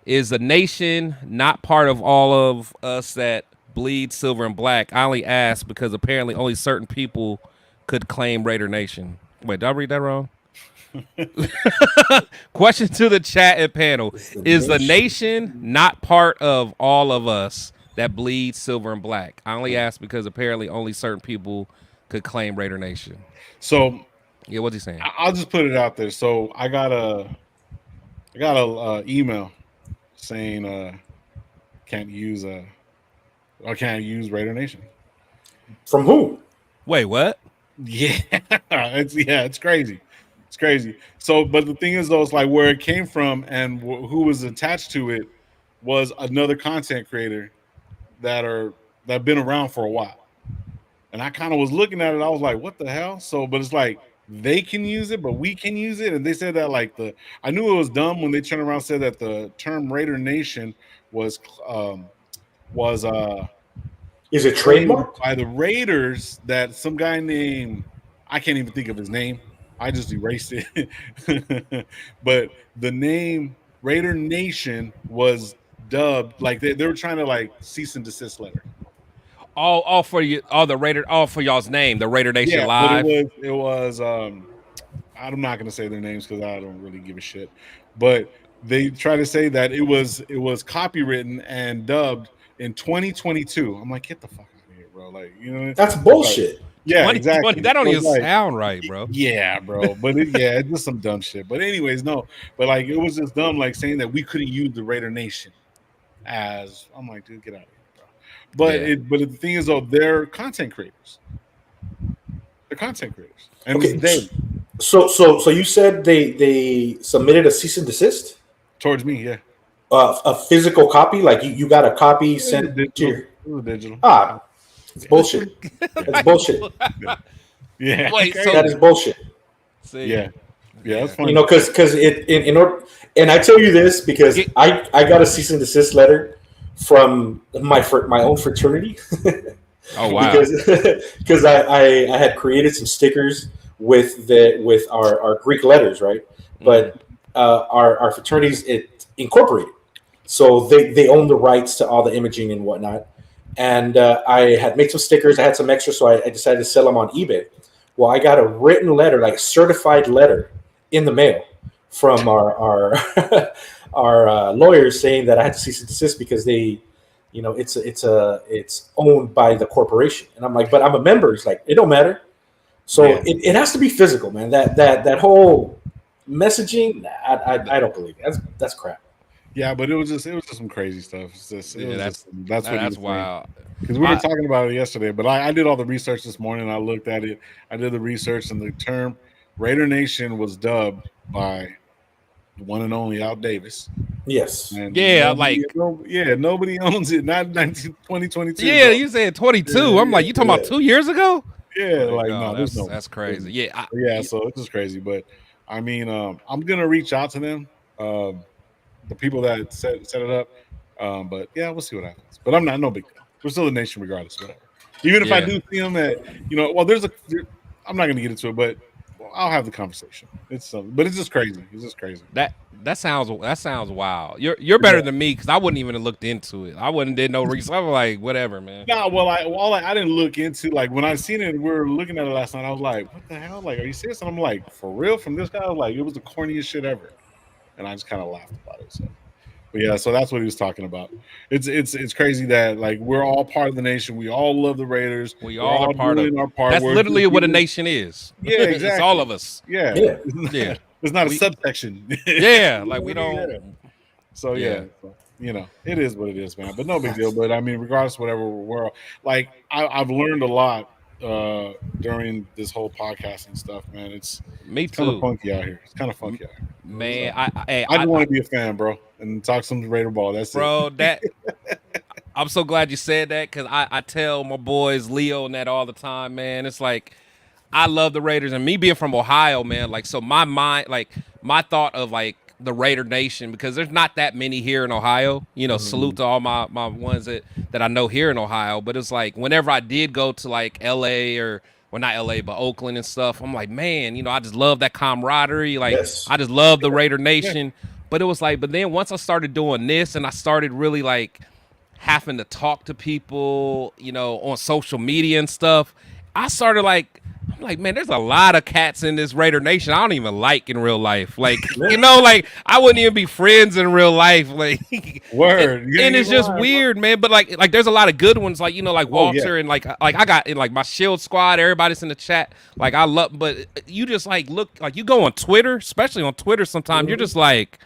Is the nation not part of all of us that bleed silver and black? I only ask because apparently only certain people could claim Raider Nation. Wait, did I read that wrong? Question to the chat and panel. Is the nation not part of all of us that bleed silver and black? I only ask because apparently only certain people could claim Raider Nation. So Yeah, what's he saying? I'll just put it out there. So I got a email saying can't use Raider Nation. From who? Wait, what? Yeah, it's crazy. It's crazy. So, but the thing is, though, it's like where it came from and who was attached to it was another content creator that been around for a while. And I kind of was looking at it. I was like, what the hell? So, but it's like they can use it, but we can use it. And they said that I knew it was dumb when they turned around and said that the term Raider Nation was Is it trademarked? by the Raiders, that some guy named, I can't even think of his name. I just erased it. But the name Raider Nation was dubbed like they were trying to like cease and desist letter. All for you, all for y'all's name, the Raider Nation Yeah, Live. but it was I'm not gonna say their names because I don't really give a shit. But they try to say that it was copywritten and dubbed in 2022. I'm like, get the fuck out of here, bro. Like, you know, That's bullshit. yeah, exactly. That don't So even it's like, sound right, bro. yeah, bro. But it's just some dumb shit. But anyways, no. But like it was just dumb, like saying that we couldn't use the Raider Nation as. I'm like, dude, get out of here, bro. But Yeah. but the thing is, though, they're content creators. They're content creators, and Okay. they So you said they submitted a cease and desist? towards me, yeah. A physical copy? Like you got a copy sent to your It was digital. it's bullshit. That's bullshit. Yeah. Wait, so That is bullshit. see, Yeah. Yeah, that's funny. You know, because it in order, and I tell you this because I got a cease and desist letter from my own fraternity. Oh wow. because I had created some stickers with our Greek letters, right? But our fraternities it incorporated, so they own the rights to all the imaging and whatnot. And I had made some stickers. I had some extra, so I decided to sell them on eBay. Well, I got a written letter, like a certified letter, in the mail from our our lawyers saying that I had to cease and desist because they, you know, it's owned by the corporation. And I'm like, but I'm a member. It's like, it don't matter. So Yeah. it has to be physical, man. That whole messaging, I don't believe it. That's crap. Yeah, but it was just some crazy stuff. It's just, that's what That's wild. Because we were talking about it yesterday, but I did all the research this morning. I looked at it. I did the research, and the term Raider Nation was dubbed by the one and only Al Davis. Yes. And Yeah, nobody owns it. Not 2022. Yeah, you said 22. I'm like, you talking about 2 years ago? Yeah, like No, no, there's no. that's crazy. Yeah, So it's just crazy. But I mean, I'm gonna reach out to them, the people that set it up. But yeah, we'll see what happens. But I'm not no big deal. We're still a nation regardless. Whatever. Even if I do see them at, I'm not gonna get into it, but I'll have the conversation. But it's just crazy. It's just crazy. that sounds wild. You're better than me because I wouldn't even have looked into it. I wouldn't did no research. I'm like, whatever, man. No, well, I didn't look into, like, when I seen it, we were looking at it last night. I was like, what the hell? Like, are you serious? And I'm like, for real? From this guy? I was like, it was the corniest shit ever. And I just kind of laughed about it. So, but yeah, so that's what he was talking about. It's crazy that, like, we're all part of the nation. We all love the Raiders. We all are part of our part. That's literally what a nation is. Yeah, exactly. It's all of us. Yeah. Yeah. It's not a subsection. Yeah, like we don't. Yeah. So yeah. So, it is what it is, man. But no big deal. But I mean, regardless, whatever, we're like, I've learned a lot during this whole podcasting stuff, man. It's Me kind of too, funky out here. It's kind of funky out here. man. I just want to be a fan, bro, and talk some Raider ball. That's bro, it. that I'm so glad you said that because I tell my boys Leo and that all the time, man. It's like I love the Raiders, and me being from Ohio, man. Like, so my mind, like my thought of like the Raider Nation, because there's not that many here in Ohio. You know, salute to all my ones that I know here in Ohio. But it's like whenever I did go to like L.A. or well, not L.A. but Oakland and stuff, I'm like, man, you know, I just love that camaraderie. Like, Yes. I just love the Raider Nation. But it was like, but then once I started doing this, and I started really like having to talk to people, you know, on social media and stuff, I started like, I'm like, man, there's a lot of cats in this Raider Nation I don't even like in real life. Like, you know, like I wouldn't even be friends in real life. Like, Word. and it's just weird, man. But like, there's a lot of good ones, like, you know, like Walter and like I got in like my Shield squad, everybody's in the chat. Like, I love, but you just like look, like you go on Twitter, especially on Twitter sometimes, you're just like,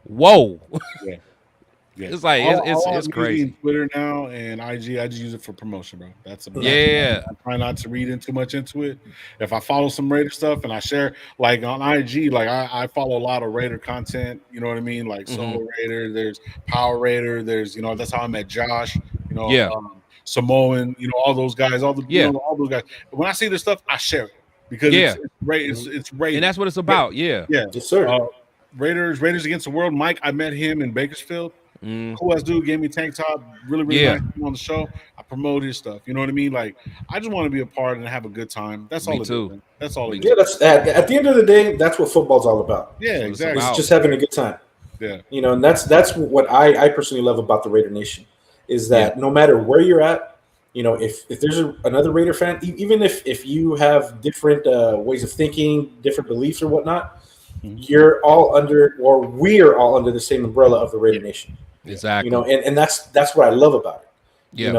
whoa. Yeah. Yeah. It's like it's I'm crazy. using Twitter now and IG. I just use it for promotion, bro. That's about Yeah. I try not to read too much into it. If I follow some Raider stuff and I share, like on IG, like I follow a lot of Raider content. You know what I mean? Like Solo Raider, there's Power Raider, there's that's how I met Josh. Samoan. All those guys, all those guys. When I see this stuff, I share it because it's Raider, and that's what it's about. Yeah. Yes, sir. Raiders Against the World. Mike, I met him in Bakersfield. Cool ass dude, gave me a tank top, really nice on the show. I promote his stuff. You know what I mean? Like, I just want to be a part and have a good time. That's all it is. Man. That's all it is. Yeah, that's at the end of the day, that's what football's all about. Yeah, exactly. It's just having a good time. Yeah. And that's what I personally love about the Raider Nation is that no matter where you're at, if there's another Raider fan, even if you have different ways of thinking, different beliefs or whatnot, you're all under, or we're all under the same umbrella of the Raider Nation. Exactly. And that's what I love about it. Yeah.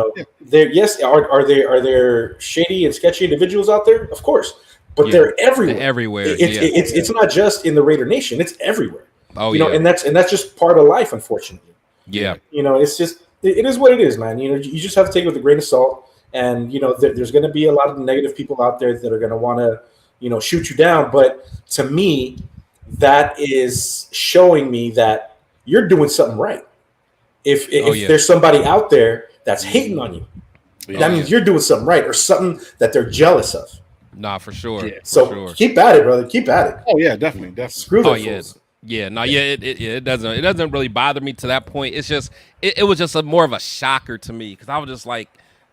Are there shady and sketchy individuals out there? Of course, but they're everywhere. They're everywhere. It's not just in the Raider Nation. It's everywhere. Oh, and that's just part of life, unfortunately. Yeah. It's just it is what it is, man. You just have to take it with a grain of salt. And there's going to be a lot of negative people out there that are going to want to shoot you down. But to me, that is showing me that you're doing something right. If there's somebody out there that's hating on you, that means you're doing something right or something that they're jealous of. Nah, for sure. Yeah. So keep at it, brother. Keep at it. Oh yeah, definitely. Screw those fools. It doesn't really bother me to that point. It's just it was just more of a shocker to me because I was just like,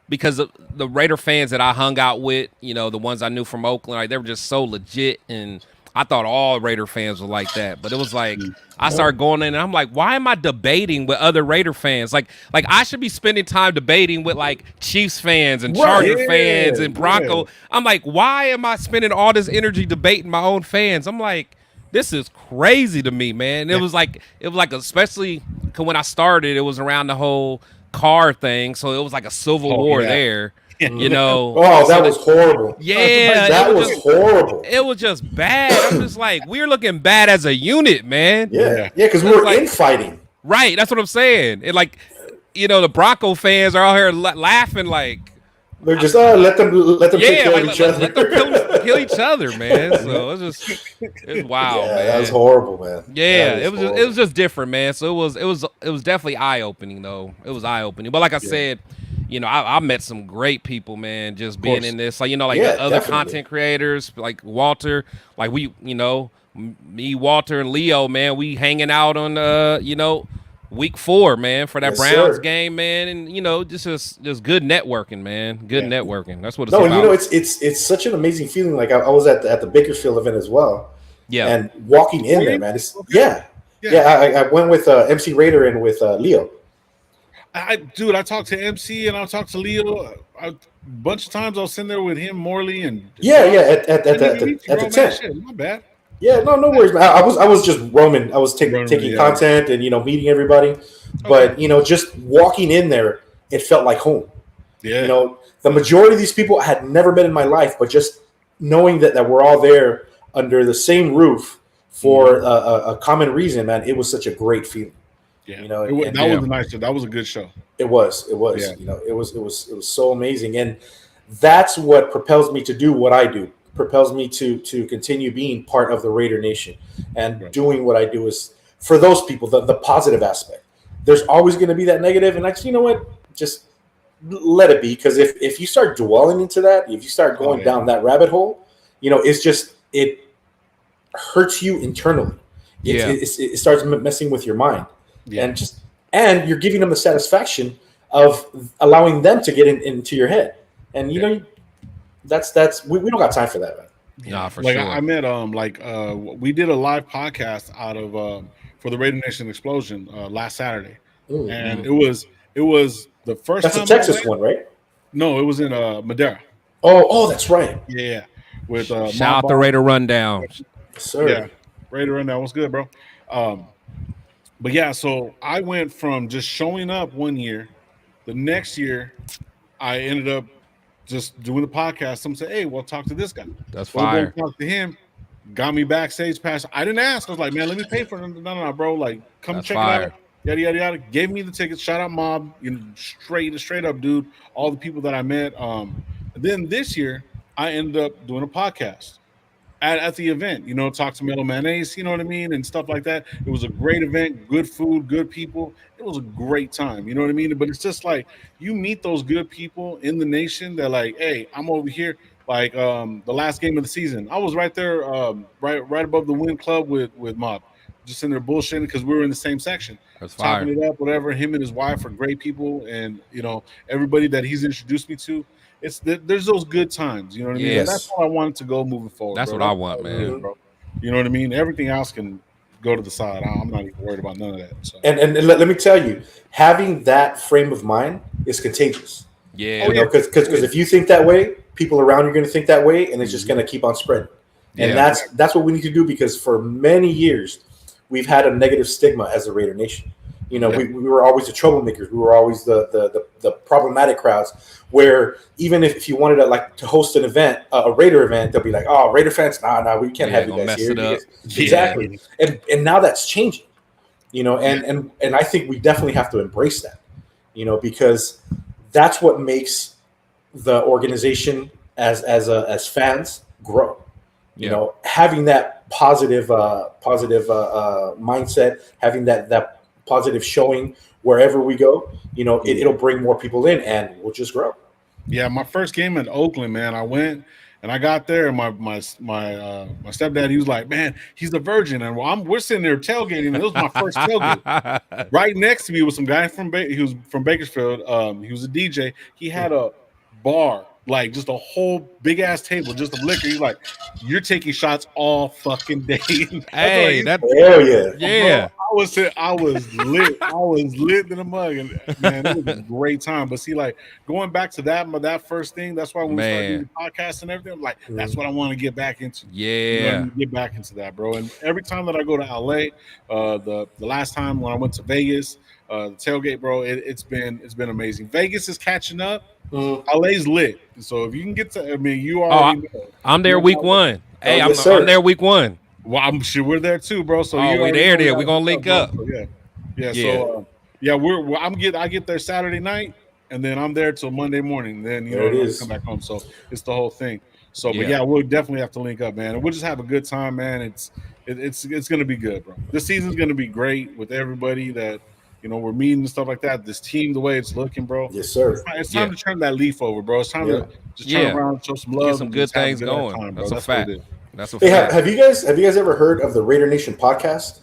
because the Raider fans that I hung out with, the ones I knew from Oakland, like they were just so legit, and I thought all Raider fans were like that. But it was like I started going in and I'm like, why am I debating with other Raider fans? Like I should be spending time debating with like Chiefs fans and Charger fans and Bronco. Yeah. I'm like, why am I spending all this energy debating my own fans? I'm like, this is crazy to me, man. It was like especially when I started, it was around the whole car thing, so it was like a civil war there. Oh, that was horrible. Yeah, that was horrible. It was just bad. I'm just like, we're looking bad as a unit, man. Yeah, because we were infighting. Right, that's what I'm saying. And like, the Bronco fans are out here laughing like they're just let them take care of each other. Let them kill each other, man. So it's wild, man. That was horrible, man. Yeah, it was just different, man. So it was definitely eye opening though. It was eye opening. But like I said, I met some great people, man, just being in this. Like, other content creators, like Walter, like me, Walter, and Leo, man, we hanging out on, week 4, man, for that Browns game, man. And, just good networking, man. Good networking. That's what it's about. It's such an amazing feeling. Like I was at the Bakersfield event as well. Yeah. And walking in there, man. I went with MC Raider and with Leo. I talked to MC and I talked to Leo a bunch of times. I was sitting there with him, Morley, and at the tent. My bad. Yeah, no worries, man. I was just roaming. I was taking content and meeting everybody, but just walking in there, it felt like home. Yeah, the majority of these people I had never met in my life, but just knowing that we're all there under the same roof for a common reason, man, it was such a great feeling. Yeah, that was a nice show. That was a good show. It was. Yeah. It was so amazing. And that's what propels me to do what I do. Propels me to continue being part of the Raider Nation and doing what I do is for those people the positive aspect. There's always going to be that negative, and you know what, just let it be, because if you start dwelling into that, if you start going down that rabbit hole, it's just it hurts you internally. It starts messing with your mind, and you're giving them the satisfaction of allowing them to get into your head, and that's we don't got time for that, man. Nah, for like sure. I met we did a live podcast out of for the Raider Nation Explosion last Saturday, and it was the first That's time a Texas one, right? No, it was in Madera. Oh, that's right. Yeah, with shout out the Raider Rundown. Sir. Yeah, Raider Rundown was good, bro. But yeah, so I went from just showing up one year, the next year I ended up just doing the podcast. Someone said, "Hey, well, talk to this guy." That's Well, fire. talk to him. Got me backstage pass. I didn't ask. I was like, "Man, let me pay for it." No, bro. Like, come That's check fire. it out. Yada yada yada. Gave me the tickets. Shout out Mob. Straight up, dude. All the people that I met. Then this year I ended up doing a podcast at the event, talk to Metal Mayonnaise, you know what I mean, and stuff like that. It was a great event, good food, good people. It was a great time, you know what I mean? But it's just like you meet those good people in the nation that like, hey, I'm over here. Like the last game of the season, I was right there, right above the Win Club with Mob, just in there bullshitting because we were in the same section, That's fire. talking it up, whatever. Him and his wife are great people, and everybody that he's introduced me to. There's those good times, you know what I mean? And that's what I wanted to go moving forward. That's bro. what I want, man. Bro. You know what I mean? Everything else can go to the side. I'm not even worried about none of that. So. And let me tell you, having that frame of mind is contagious. Yeah. Because if you think that way, people around you are going to think that way, and it's just going to keep on spreading. And that's what we need to do, because for many years we've had a negative stigma as a Raider Nation. We were always the troublemakers. We were always the problematic crowds. Where even if you wanted to host an event, a Raider event, they'll be like, "Oh, Raider fans, nah, we can't have you guys here." Exactly. And now that's changing. And I think we definitely have to embrace that. Because that's what makes the organization as fans grow. Having that positive mindset, having that positive showing wherever we go, it'll bring more people in, and we'll just grow. Yeah, my first game in Oakland, man, I went and I got there, and my stepdad, he was like, "Man, he's a virgin," and we're sitting there tailgating, and it was my first tailgate. Right next to me was some guy he was from Bakersfield. He was a DJ. He had a bar, like just a whole big ass table just of liquor. He's like, "You're taking shots all fucking day." Hey, hell yeah. Yeah. Bro, I was lit. I was lit in the mug, and man, it was a great time. But see, like going back to that first thing, that's why when we started doing the podcast and everything, I'm like, that's what I want to get back into. Get back into that, bro. And every time that I go to LA, the last time when I went to Vegas, the tailgate, bro, it's been amazing. Vegas is catching up. LA's lit. So if you can get to, you already know. I'm there week one. Hey, I'm there week one. Well, I'm sure we're there too, bro. So we there. We're gonna link up. So, yeah. So I get there Saturday night, and then I'm there till Monday morning. Then I come back home. So it's the whole thing. So, but we'll definitely have to link up, man. And we'll just have a good time, man. It's gonna be good, bro. This season's gonna be great with everybody that we're meeting and stuff like that. This team, the way it's looking, bro. Yes, sir. It's time to turn that leaf over, bro. It's time to just turn around, show some love, get some good things going. Time, That's a fact. That's a fact. fact. Have you guys ever heard of the Raider Nation podcast?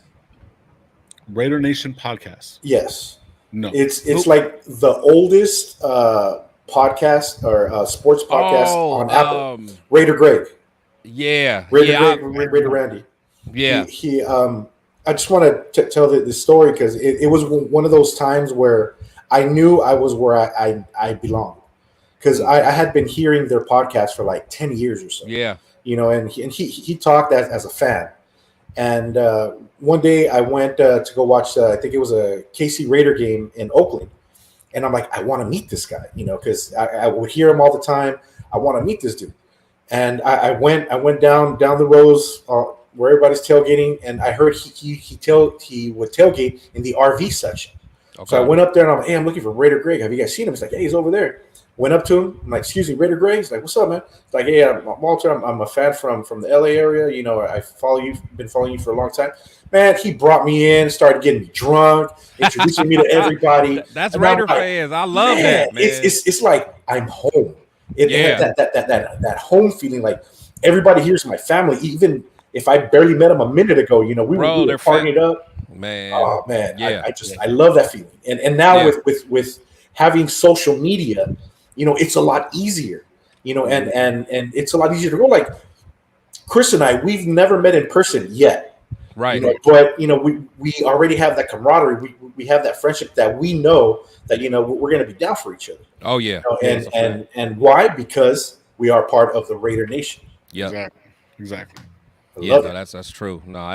Raider Nation podcast? Yes. No. It's like the oldest podcast or sports podcast on Apple. Raider Greg. Yeah. Raider Randy. Yeah. He I just want to tell the story because it was one of those times where I knew I was where I belonged, because I had been hearing their podcast for like 10 years or so. Yeah. And he talked as a fan. And one day I went to go watch, I think it was a KC Raider game in Oakland. And I'm like, I want to meet this guy, because I would hear him all the time. I want to meet this dude. And I went down the rows where everybody's tailgating, and I heard he would tailgate in the RV section. Okay. So I went up there and I'm like, hey, I'm looking for Raider Greg. Have you guys seen him? He's like, hey, he's over there. Went up to him. I'm like, excuse me, Raider Gray? He's like, what's up, man? He's like, hey, I'm Walter. I'm a fan from the LA area. You know, I follow you, been following you for a long time. Man, he brought me in, started getting me drunk, introducing me to everybody. That's And Raider I'm like, fans. I love man, that, man. it's like I'm home. It Yeah. had that home feeling, like everybody here's my family. Even if I barely met them a minute ago, you know, we were they're partying it up. Man. Oh man, Yeah. I love that feeling. And now Yeah. with having social media, you know, it's a lot easier. You know, and it's a lot easier to go. Like Chris and I, we've never met in person yet. Right. You know, but you know, we already have that camaraderie. We have that friendship that we know that, you know, we're going to be down for each other. Oh yeah. You know, and why? Because we are part of the Raider Nation. Yeah. Exactly. Yeah, no, that's true. No,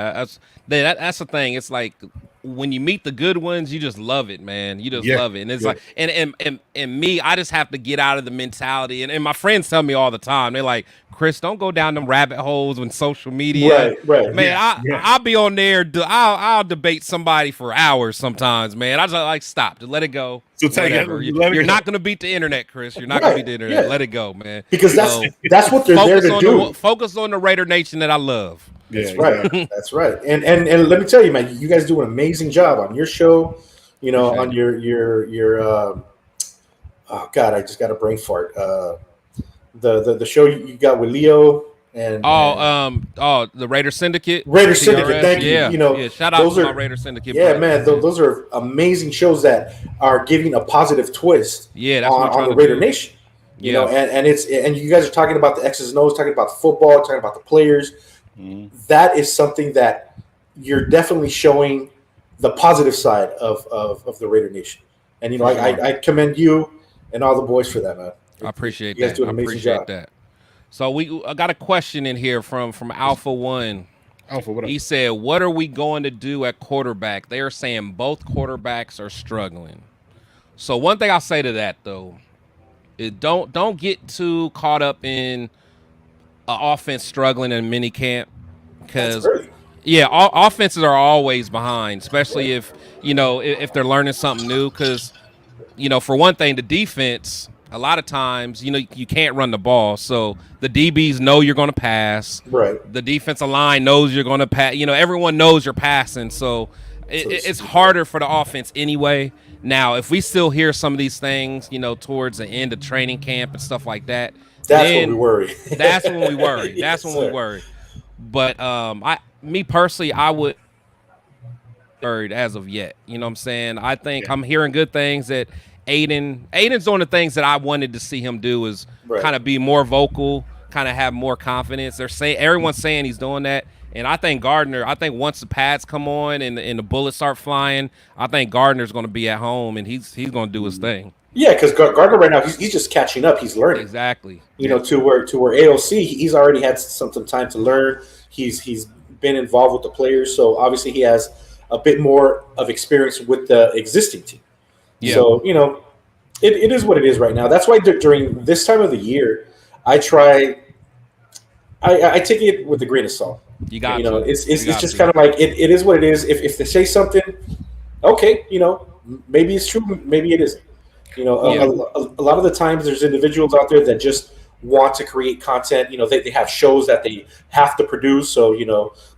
that's the thing. It's like when you meet the good ones, you just love it, man. You just love it. And it's like and me, I just have to get out of the mentality. And my friends tell me all the time, they're like, Chris, don't go down them rabbit holes with social media. Right. Man, I'll be on there. I'll debate somebody for hours sometimes, man. I just like stop. Just let it go. So You're not gonna beat the internet, Chris. You're not gonna beat the internet. Yeah. Let it go, man. Because that's what they're there to do. Focus on the Raider Nation that I love. That's right. That's right. And let me tell you, man, you guys do an amazing job on your show. You know, on your oh God, I just got a brain fart. The show you got with Leo and the Raider Syndicate. Raider Syndicate. Thank you. Yeah. You know, Shout out to my Raider Syndicate. Yeah, brother. man, those are amazing shows that are giving a positive twist. Yeah, that's on the Raider Nation. You know, and you guys are talking about the X's and O's, talking about football, talking about the players. That is something that you're definitely showing the positive side of the Raider Nation. And you know, I commend you and all the boys for that, man. I appreciate that. You guys do an amazing job. That. So I got a question in here from Alpha One. Alpha, what up? He said, "What are we going to do at quarterback?" They are saying both quarterbacks are struggling. So one thing I'll say to that though, is don't get too caught up in offense struggling in minicamp, because offenses are always behind, especially if they're learning something new. Because for one thing, the defense, a lot of times, you can't run the ball. So the DBs know you're going to pass. Right. The defensive line knows you're going to pass. Everyone knows you're passing. So it's harder for the offense anyway. Now, if we still hear some of these things, towards the end of training camp and stuff like that, that's when we worry. That's when we worry. Yes, that's when we worry. But me personally, I would worried as of yet. You know what I'm saying? I think I'm hearing good things that Aiden's doing the things that I wanted to see him do, is kind of be more vocal, kind of have more confidence. Everyone's saying he's doing that. And I think Gardner, once the pads come on and the bullets start flying, I think Gardner's going to be at home and he's going to do his thing. Yeah, because Gardner right now, he's just catching up. He's learning. Exactly. To where AOC, he's already had some time to learn. He's been involved with the players, so obviously he has a bit more of experience with the existing team. Yeah. So it is what it is right now. That's why during this time of the year, I take it with a grain of salt. You got it's just kind of like it is what it is. If they say something, okay, maybe it's true, maybe it isn't. A lot of the times there's individuals out there that just want to create content. They have shows that they have to produce, so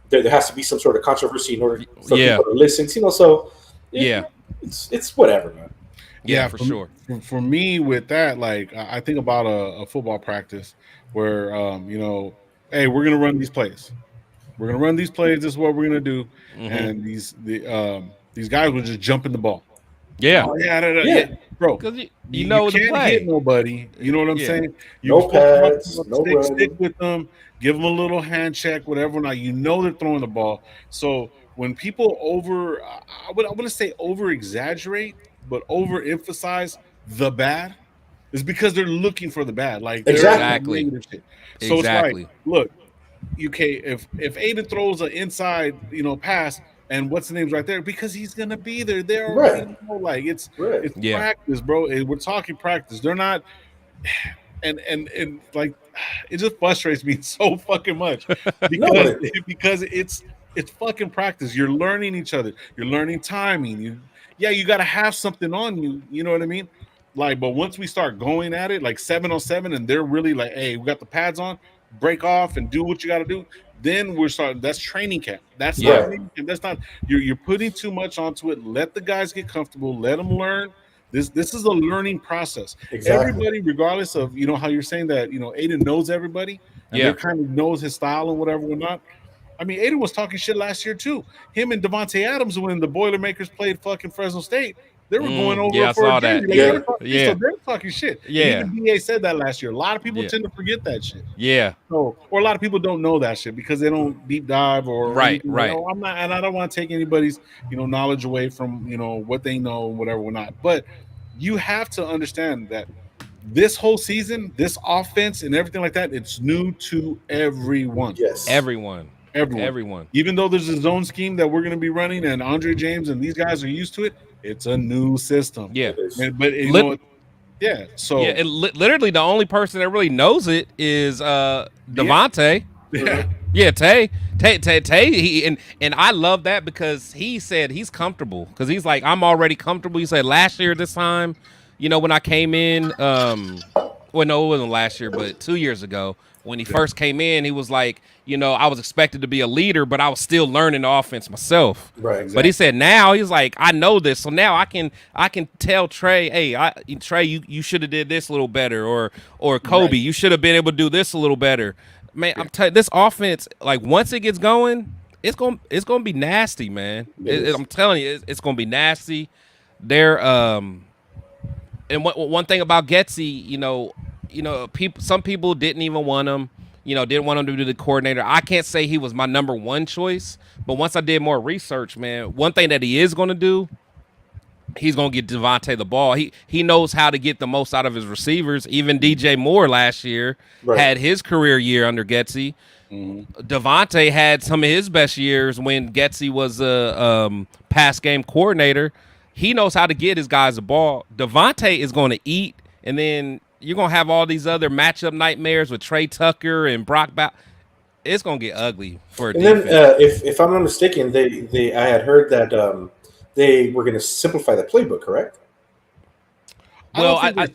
there has to be some sort of controversy in order for people to listen. So it's whatever, man. Yeah, for sure. For me, with that, like I think about a football practice where hey, we're gonna run these plays. We're gonna run these plays. This is what we're gonna do, and these guys will just jump in the ball. Yeah. Oh, yeah, bro. Because you can't the play. hit nobody. You know what I'm saying? No pads, no stick with them. Give them a little hand check, whatever. Now they're throwing the ball. So when people I wouldn't say over exaggerate, but overemphasize the bad, is because they're looking for the bad. Like exactly. So it's like, look, if Aiden throws an inside, pass. And what's the name's right there? Because he's gonna be there. They're already like it's practice, bro. We're talking practice. They're not, and like it just frustrates me so fucking much because it's fucking practice. You're learning each other. You're learning timing. You gotta have something on you. You know what I mean? Like, but once we start going at it, like 7-on-7, and they're really like, hey, we got the pads on, break off and do what you got to do. Then we're starting. That's training camp. That's not Right. training camp. That's not. You're putting too much onto it. Let the guys get comfortable. Let them learn. This is a learning process. Exactly. Everybody, regardless of how you're saying that Aiden knows everybody and Yeah. they kind of knows his style and whatever or not. I mean, Aiden was talking shit last year too. Him and Devontae Adams, when the Boilermakers played fucking Fresno State, they were going over yeah, I for saw a jersey. that. Like, Yeah. they were talking shit, Yeah. so they're talking shit. And Yeah. even DA said that last year. A lot of people Yeah. tend to forget that shit. Yeah. So, or a lot of people don't know that shit because they don't deep dive or Right, anything. right. I'm not, and I don't want to take anybody's knowledge away from what they know and whatever or not. But you have to understand that this whole season, this offense and everything like that, it's new to everyone. Yes. Everyone. Everyone. Even though there's a zone scheme that we're going to be running and Andre James and these guys are used to it, it's a new system. Yeah. It is. But yeah. So Yeah, literally the only person that really knows it is Devontae. yeah. Yeah, Tay. And I love that because he said he's comfortable because he's like, I'm already comfortable. He said last year this time, when I came in, well, no, it wasn't last year, but 2 years ago when he first came in, he was like, I was expected to be a leader, but I was still learning the offense myself. Right. But he said now he's like, I know this, so now I can tell Trey, hey, Trey, you should have did this a little better, or Kobe, Right. you should have been able to do this a little better. Man, I'm telling you, this offense, like once it gets going, it's gonna be nasty, man. I'm telling you, it's gonna be nasty. They're and one thing about Getsy, some people didn't even want him. Didn't want him to be the coordinator. I can't say he was my number one choice, but once I did more research, man, one thing that he is going to do, he's going to get Devontae the ball. He knows how to get the most out of his receivers. Even DJ Moore last year had his career year under Getsy. Devontae had some of his best years when Getsy was a pass game coordinator. He knows how to get his guys the ball. Devontae is going to eat, and then you're going to have all these other matchup nightmares with Trey Tucker and Brock Bowers. It's going to get ugly for a defense. Then, if I'm not mistaken, I had heard that they were going to simplify the playbook, correct? Well, I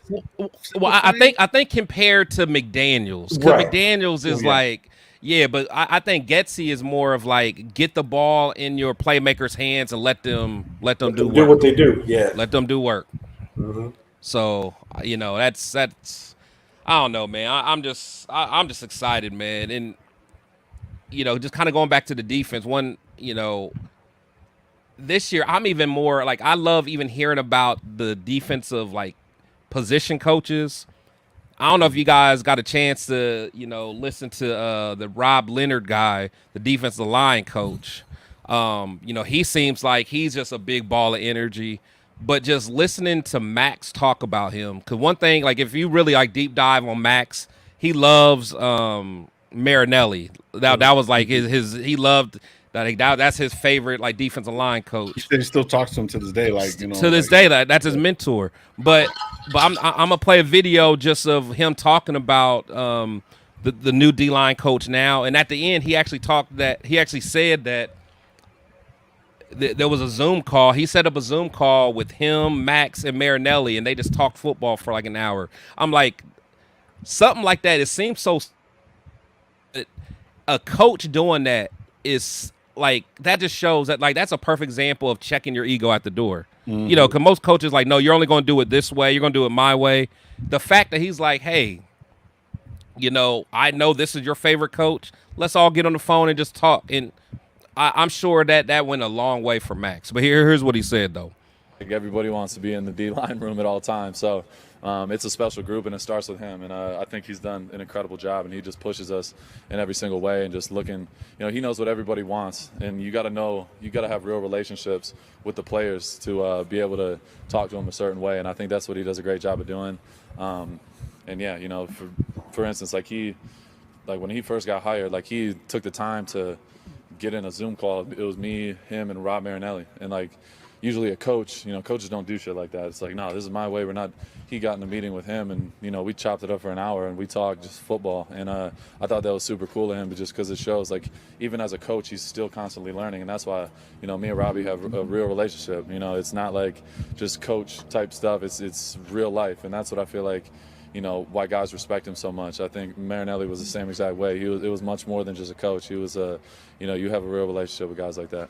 think compared to McDaniels, because Right. McDaniels is like, yeah, but I think Getsy is more of like get the ball in your playmakers' hands and let them do work. what they do. Yeah. Let them do work. Mm-hmm. So that's I don't know, man. I'm just excited, man, and just kind of going back to the defense. This year I'm even more like I love even hearing about the defensive like position coaches. I don't know if you guys got a chance to listen to the Rob Leonard guy, the defensive line coach. He seems like he's just a big ball of energy. But just listening to Max talk about him, because one thing, like if you really like deep dive on Max, he loves Marinelli. That was like his he loved that. That's his favorite like defensive line coach. He still talks to him to this day, like to this day. That's his mentor. But I'm gonna play a video just of him talking about the new D-line coach now, and at the end he actually said that. There was a Zoom call. He set up a Zoom call with him, Max, and Marinelli, and they just talked football for like an hour. I'm like, something like that. It seems so. A coach doing that is like that. Just shows that like that's a perfect example of checking your ego at the door. Mm-hmm. Because most coaches like, no, you're only going to do it this way. You're going to do it my way. The fact that he's like, hey, I know this is your favorite coach. Let's all get on the phone and just talk. And I'm sure that went a long way for Max. But here's what he said, though. Like everybody wants to be in the D-line room at all times. So it's a special group, and it starts with him. And I think he's done an incredible job, and he just pushes us in every single way and just looking. He knows what everybody wants. And you got to have real relationships with the players to be able to talk to them a certain way. And I think that's what he does a great job of doing. And, yeah, for instance, like when he first got hired, like he took the time to get in a Zoom call. It was me, him, and Rob Marinelli. And like usually a coach, coaches don't do shit like that. It's like, no, this is my way. We're not. He got in a meeting with him, and we chopped it up for an hour, and we talked just football. And I thought that was super cool of him, but just because it shows, like, even as a coach, he's still constantly learning, and that's why me and Robbie have a real relationship. It's not like just coach type stuff. It's real life, and that's what I feel like. Why guys respect him so much. I think Marinelli was the same exact way. It was much more than just a coach. He was you have a real relationship with guys like that.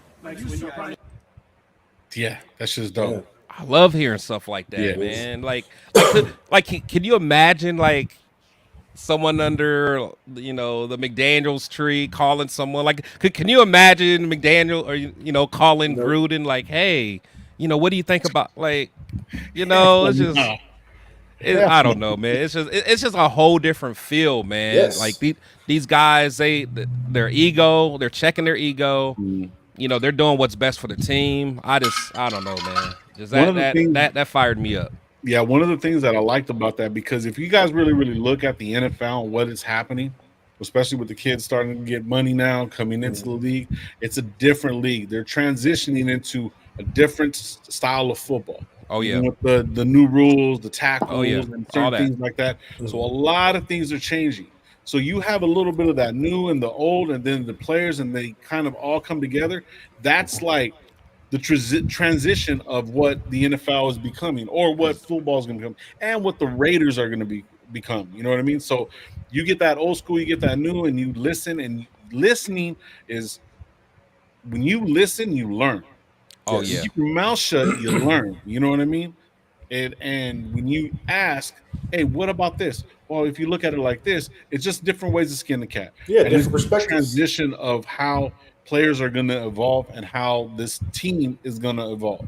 Yeah, that's just dope. I love hearing stuff like that, man. Can you imagine like someone under the McDaniel's tree calling someone like? Can you imagine McDaniel or calling Gruden like, hey, what do you think about like, it's just. I don't know, man. It's just a whole different feel, man. Yes. Like these guys, their ego, they're checking their ego. They're doing what's best for the team. I don't know, man. Just that fired me up. Yeah, one of the things that I liked about that, because if you guys really, really look at the NFL and what is happening, especially with the kids starting to get money now coming into the league, it's a different league. They're transitioning into a different style of football. Oh yeah, with the new rules, the tackles, and certain all that. things like that. So a lot of things are changing. So you have a little bit of that new and the old, and then the players, and they kind of all come together. That's like the transition of what the NFL is becoming, or what football is going to become, and what the Raiders are going to become. You know what I mean? So you get that old school, you get that new, and you listen. And listening is when you listen, you learn. Oh yeah. Keep your mouth shut, you learn. You know what I mean? And when you ask, hey, what about this? Well, if you look at it like this, it's just different ways to skin the cat. Yeah, and different it's the perspectives. transition of how players are going to evolve and how this team is going to evolve.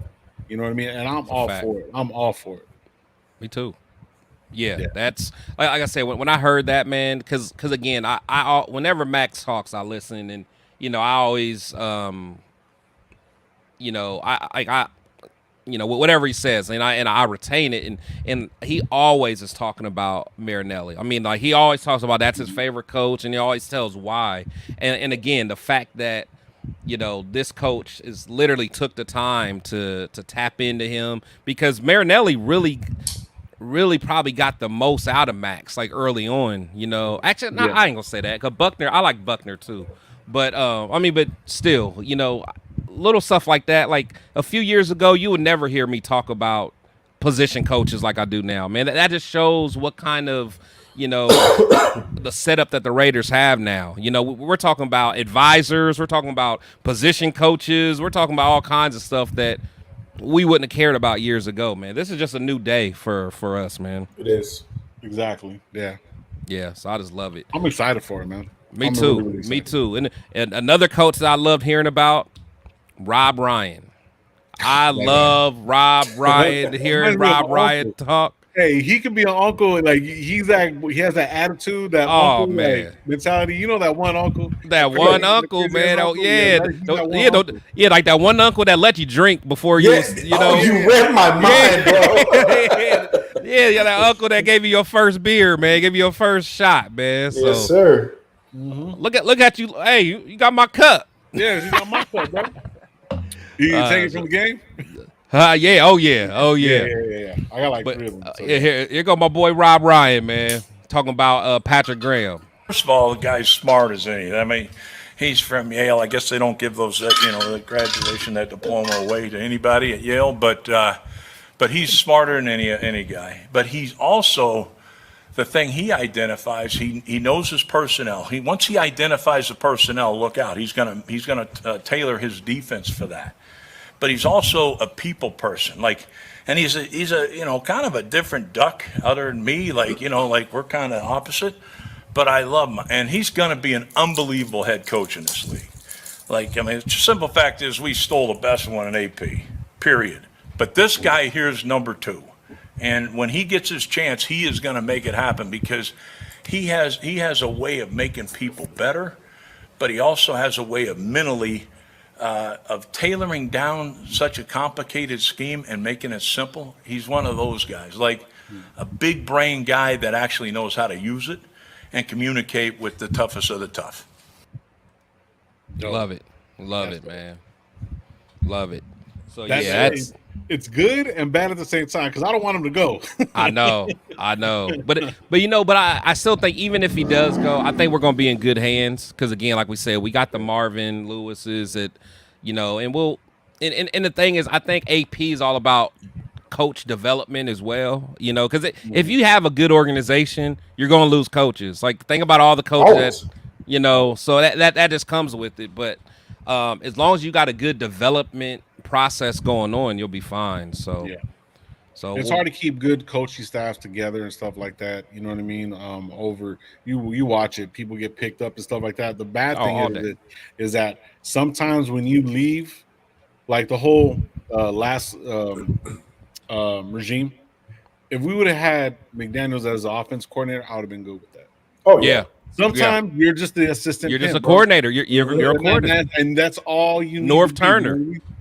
You know what I mean? And I'm all for it. I'm all for it. Me too. Yeah, that's like I said, when I heard that, man, because again, I whenever Max talks, I listen, and I always whatever he says, and I retain it, and he always is talking about Marinelli. I mean, like he always talks about that's his favorite coach, and he always tells why. And again, the fact that this coach is literally took the time to tap into him, because Marinelli really probably got the most out of Max like early on. Actually, I ain't gonna say that, because Buckner, I like Buckner too, but but still, little stuff like that. Like a few years ago, you would never hear me talk about position coaches like I do now, man. That just shows what kind of, the setup that the Raiders have now. We're talking about advisors, we're talking about position coaches, we're talking about all kinds of stuff that we wouldn't have cared about years ago, man. This is just a new day for us, man. It is. Exactly. Yeah. Yeah, so I just love it. I'm excited for it, man. Me too. Really Me too. And another coach that I loved hearing about, Rob Ryan. I love Rob Ryan, hearing Rob Ryan talk. Hey, he could be an uncle. Like he has that attitude, that uncle like, mentality. That one uncle. That one uncle, man. Oh yeah, like that one uncle that let you drink before you. You read my mind, bro. yeah, that uncle that gave you your first beer, man. Gave you your first shot, man. So, yes, sir. Look at you. Hey, you got my cup. Yeah, you got my cup, bro. You take it from the game? Yeah. Oh yeah. Yeah. I got like 3 of them. So. Here go my boy Rob Ryan, man. Talking about Patrick Graham. First of all, the guy's smart as any. I mean, he's from Yale. I guess they don't give those, the graduation, that diploma away to anybody at Yale. But he's smarter than any guy. But he's also, the thing he identifies, he knows his personnel. Once he identifies the personnel, look out. He's gonna tailor his defense for that. But he's also a people person, and he's a kind of a different duck other than me, like we're kind of opposite, but I love him, and he's going to be an unbelievable head coach in this league. The simple fact is we stole the best one in AP, period. But this guy here is number 2, and when he gets his chance, he is going to make it happen, because he has a way of making people better, but he also has a way of mentally. Of tailoring down such a complicated scheme and making it simple. He's one of those guys, like a big brain guy that actually knows how to use it and communicate with the toughest of the tough. Love it, man. Love it. So it's good and bad at the same time because I don't want him to go. I know, but I still think even if he does go, I think we're gonna be in good hands because again, like we said, we got the Marvin Lewises at, and we'll, and the thing is, I think AP is all about coach development as well, because if you have a good organization, you're gonna lose coaches. Like think about all the coaches that, so that just comes with it. But as long as you got a good development process going on, you'll be fine. So yeah. So it's hard to keep good coaching staffs together and stuff like that. You know what I mean? Over you watch it, people get picked up and stuff like that. The bad thing is that sometimes when you leave, like the whole last regime, if we would have had McDaniels as the offense coordinator, I would have been good with that. Oh yeah. Sometimes you're just the assistant. You're just a coordinator. You're a coordinator, and that's all you need. North Turner.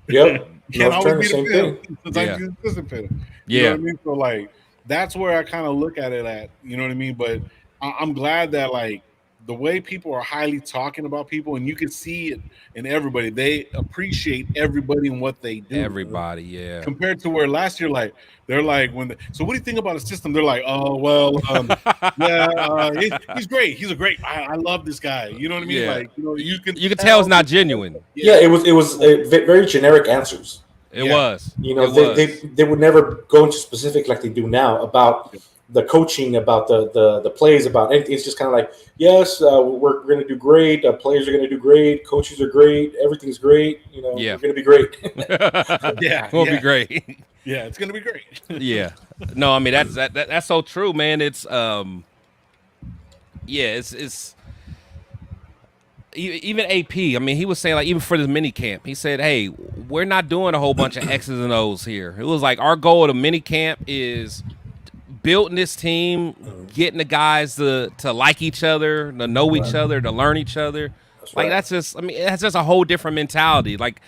Yep. Can't always be the thing. Sometimes you're the assistant pinner. You know what I mean? So like that's where I kind of look at it at. You know what I mean? But I'm glad that like the way people are highly talking about people, and you can see it in everybody. They appreciate everybody and what they do. Everybody, yeah. Compared to where last year, like they're like so what do you think about a system? They're like, oh well, he's great. He's a great. I love this guy. You know what I mean? Yeah. Like you can tell it's not genuine. Yeah, it was very generic answers. It was. They would never go into specific like they do now about the coaching, about the plays, about anything. It's just kind of like, yes, we're going to do great. Players are going to do great. Coaches are great. Everything's great. We're going to be great. We'll be great. Yeah, it's going to be great. Yeah. No, I mean that's so true, man. It's it's even AP. I mean, he was saying like even for this mini camp, he said, "Hey, we're not doing a whole bunch of X's and O's here." It was like our goal of the mini camp is building this team, getting the guys to like each other, to know each other, to learn each other. That's just a whole different mentality. Like,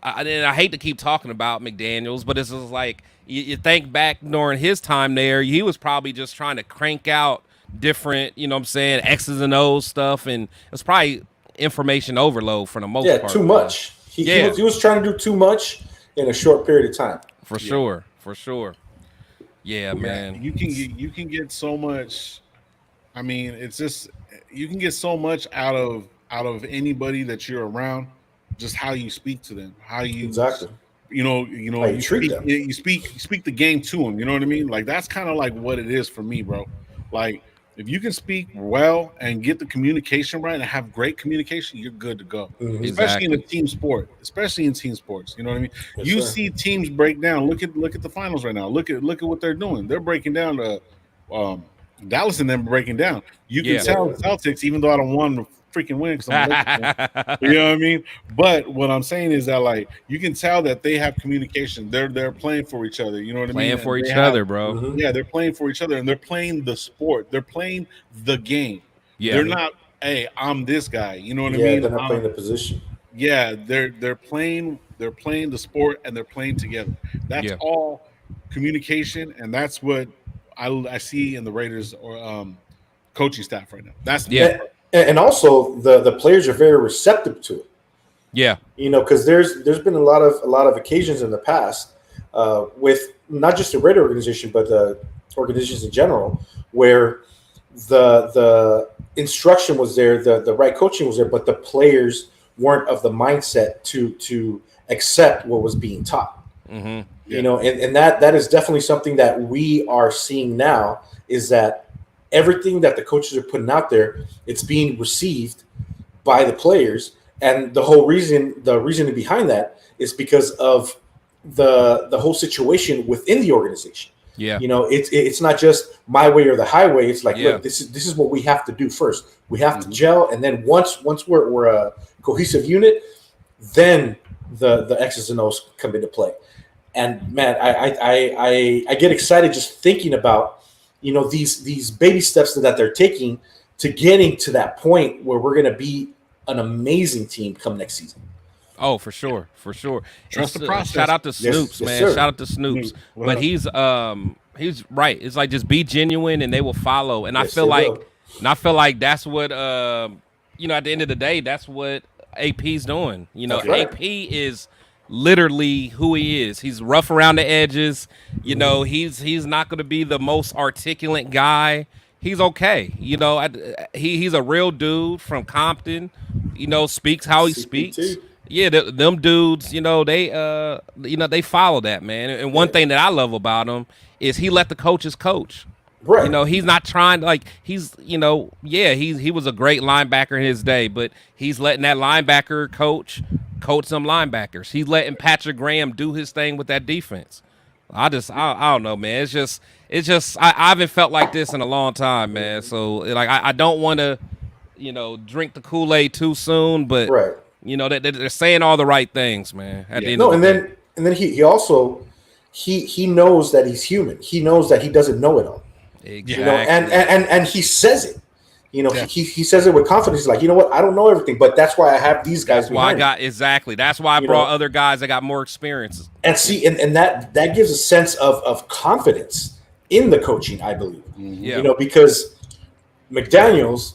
I hate to keep talking about McDaniels, but it's just like you think back during his time there, he was probably just trying to crank out different, X's and O's stuff, and it's probably information overload for the most part. Yeah, too much. He was trying to do too much in a short period of time. For sure. Yeah, man. You can get so much. I mean, it's just you can get so much out of anybody that you're around. Just how you speak to them, how you you treat them. You speak the game to them. You know what I mean? Like that's kind of like what it is for me, bro. Like if you can speak well and get the communication right and have great communication, you're good to go. Mm-hmm. Especially in a team sport. Especially in team sports. You know what I mean? Yes, you sir. see teams break down. Look at the finals right now. Look at what they're doing. They're breaking down Dallas and them breaking down. You can tell the Celtics, even though I don't want them to freaking win because I'm you know what I mean? But what I'm saying is that like you can tell that they have communication. They're playing for each other. You know what I mean? Playing for each other, bro. Mm-hmm. Yeah, they're playing for each other and they're playing the sport. They're playing the game. Yeah. They're not, hey, I'm this guy. You know what I Yeah, mean? they're not playing the position. Yeah, they're playing the sport and they're playing together. That's all communication, and that's what I see in the Raiders or coaching staff right now. That's And also the players are very receptive to it. Yeah, because there's been a lot of occasions in the past with not just the Raider organization but the organizations in general where the instruction was there, the right coaching was there, but the players weren't of the mindset to accept what was being taught. Mm-hmm. And that is definitely something that we are seeing now is that everything that the coaches are putting out there, it's being received by the players. And the reasoning behind that is because of the whole situation within the organization. Yeah. It's not just my way or the highway. It's like, look, this is what we have to do first. We have to gel. And then once we're a cohesive unit, then the X's and O's come into play. And man, I get excited just thinking about, these baby steps that they're taking to getting to that point where we're going to be an amazing team come next season. Oh, for sure. Trust the process. Shout out to Snoops, man. sir. Shout out to Snoops. But he's right. It's like just be genuine and they will follow. And I feel like that's what at the end of the day, that's what AP's doing. AP is literally who he is. He's rough around the edges. You know, he's not going to be the most articulate guy. He's okay. You know, he's a real dude from Compton. You know, speaks how he speaks. CPT. Yeah, them dudes. They follow that, man. And one thing that I love about him is he let the coaches coach. Right. You know, he's not trying to he was a great linebacker in his day, but he's letting that linebacker coach some linebackers. He's letting Patrick Graham do his thing with that defense. I don't know, man. It's just I haven't felt like this in a long time, man. So like I don't want to, drink the Kool-Aid too soon, but Right. They're saying all the right things, man. At the end No, of and the day. then he also he knows that he's human. He knows that he doesn't know it all. Exactly. You know, and he says it. You know, he says it with confidence. He's like, you know what, I don't know everything, but that's why I have these guys. That's why behind me. exactly. That's why I brought other guys that got more experience. And see, and that gives a sense of confidence in the coaching, I believe. Yeah. You know, because McDaniels,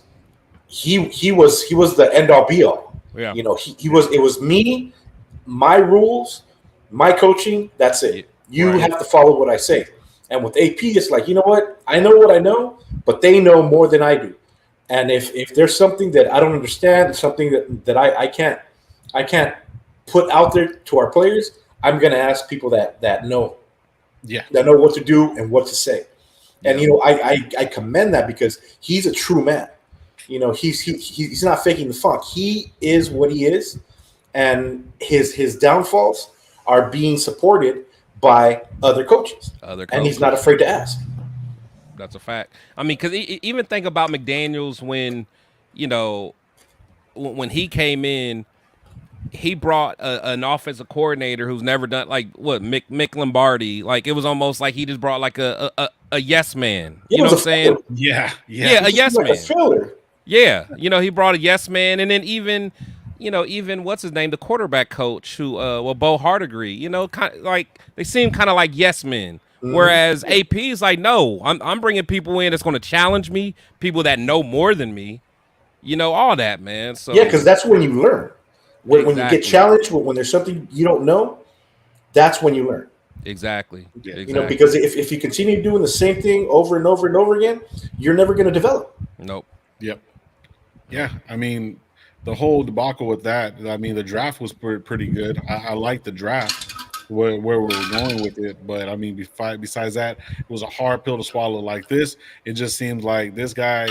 he was the end all be all. Yeah. You know, it was me, my rules, my coaching. That's it. You have to follow what I say. And with AP, it's like, you know what? I know what I know, but they know more than I do. And if there's something that I don't understand, something that I can't put out there to our players, I'm going to ask people that know, that know what to do and what to say. And I commend that because he's a true man. You know, he's not faking the funk. He is what he is, and his downfalls are being supported by other coaches. And he's not afraid to ask. That's a fact. I mean, because even think about McDaniels when he came in, he brought an offensive coordinator who's never done Mick Lombardi. Like it was almost like he just brought like a yes man. You know what I'm saying? Yeah, a yes like man. A filler. Yeah, he brought a yes man, and then even what's his name, the quarterback coach who Bo Hardigree. Kind of like they seem kind of like yes men. Whereas AP is like, no, I'm bringing people in that's going to challenge me, people that know more than me, all that, man. So yeah, because that's when you learn. When you get challenged, when there's something you don't know, that's when you learn. Exactly. You know, because if you continue doing the same thing over and over and over again, you're never going to develop. Nope. Yep. Yeah, I mean, the whole debacle with that. I mean, the draft was pretty good. I like the draft. Where we were going with it, but I mean, besides that, it was a hard pill to swallow. Like this, it just seems like this guy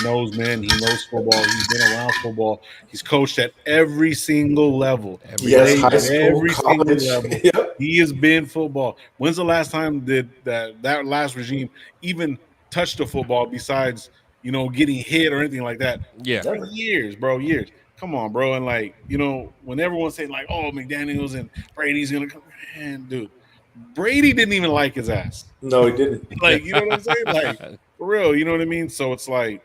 knows men. He knows football. He's been around football. He's coached at every single level. High school, every college. single level. Yep. He has been football. When's the last time did that last regime even touched a football besides getting hit or anything like that? Yeah, for years, bro, years. Come on, bro. And when everyone's saying like, oh, McDaniels and Brady's gonna come, man, dude, Brady didn't even like his ass. No, he didn't. Like, you know what I'm saying? Like, for real, you know what I mean? So it's like,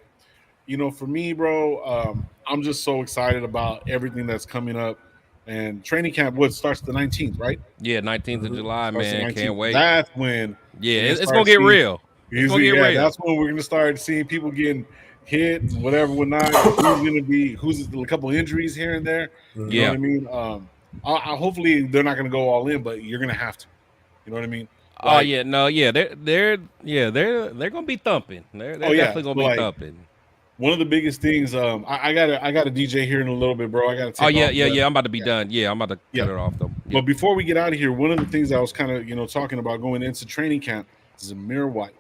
for me, bro, I'm just so excited about everything that's coming up. And training camp starts the 19th, right? Yeah, 19th of July, man. Can't wait. That's when it's gonna get real. It's gonna get real. That's when we're gonna start seeing people getting hit and whatnot. Who's a couple injuries here and there. You know what I mean? Hopefully they're not gonna go all in, but you're gonna have to. You know what I mean? They're gonna be thumping. They're definitely gonna be thumping. One of the biggest things, I got a DJ here in a little bit, bro. I gotta take off, I'm about to be done. Yeah, I'm about to cut it off though. Yeah. But before we get out of here, one of the things I was kind of talking about going into training camp is Zamir White.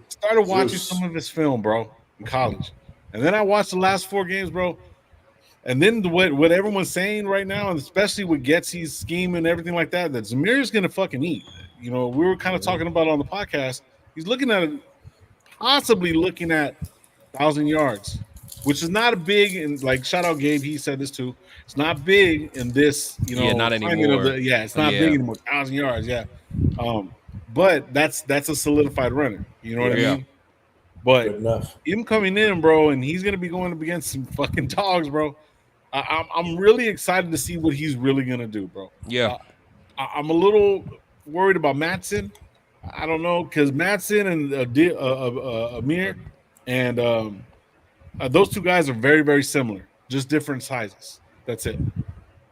Started watching some of his film, bro, in college, and then I watched the last 4 games, bro. And then what everyone's saying right now, and especially with Getsy's scheme and everything like that Zamir is gonna fucking eat. We were kind of talking about it on the podcast. He's possibly looking at 1,000 yards, which is not a big, and like shout out Gabe, he said this too. It's not big in this, not anymore. It's not big anymore. 1,000 yards, but that's a solidified runner. You know what I mean? But him coming in, bro, and he's gonna be going up against some fucking dogs, bro. I'm really excited to see what he's really gonna do, bro. Yeah, I'm a little worried about Matson. I don't know, because Matson and Amir and those 2 guys are very, very similar, just different sizes. That's it.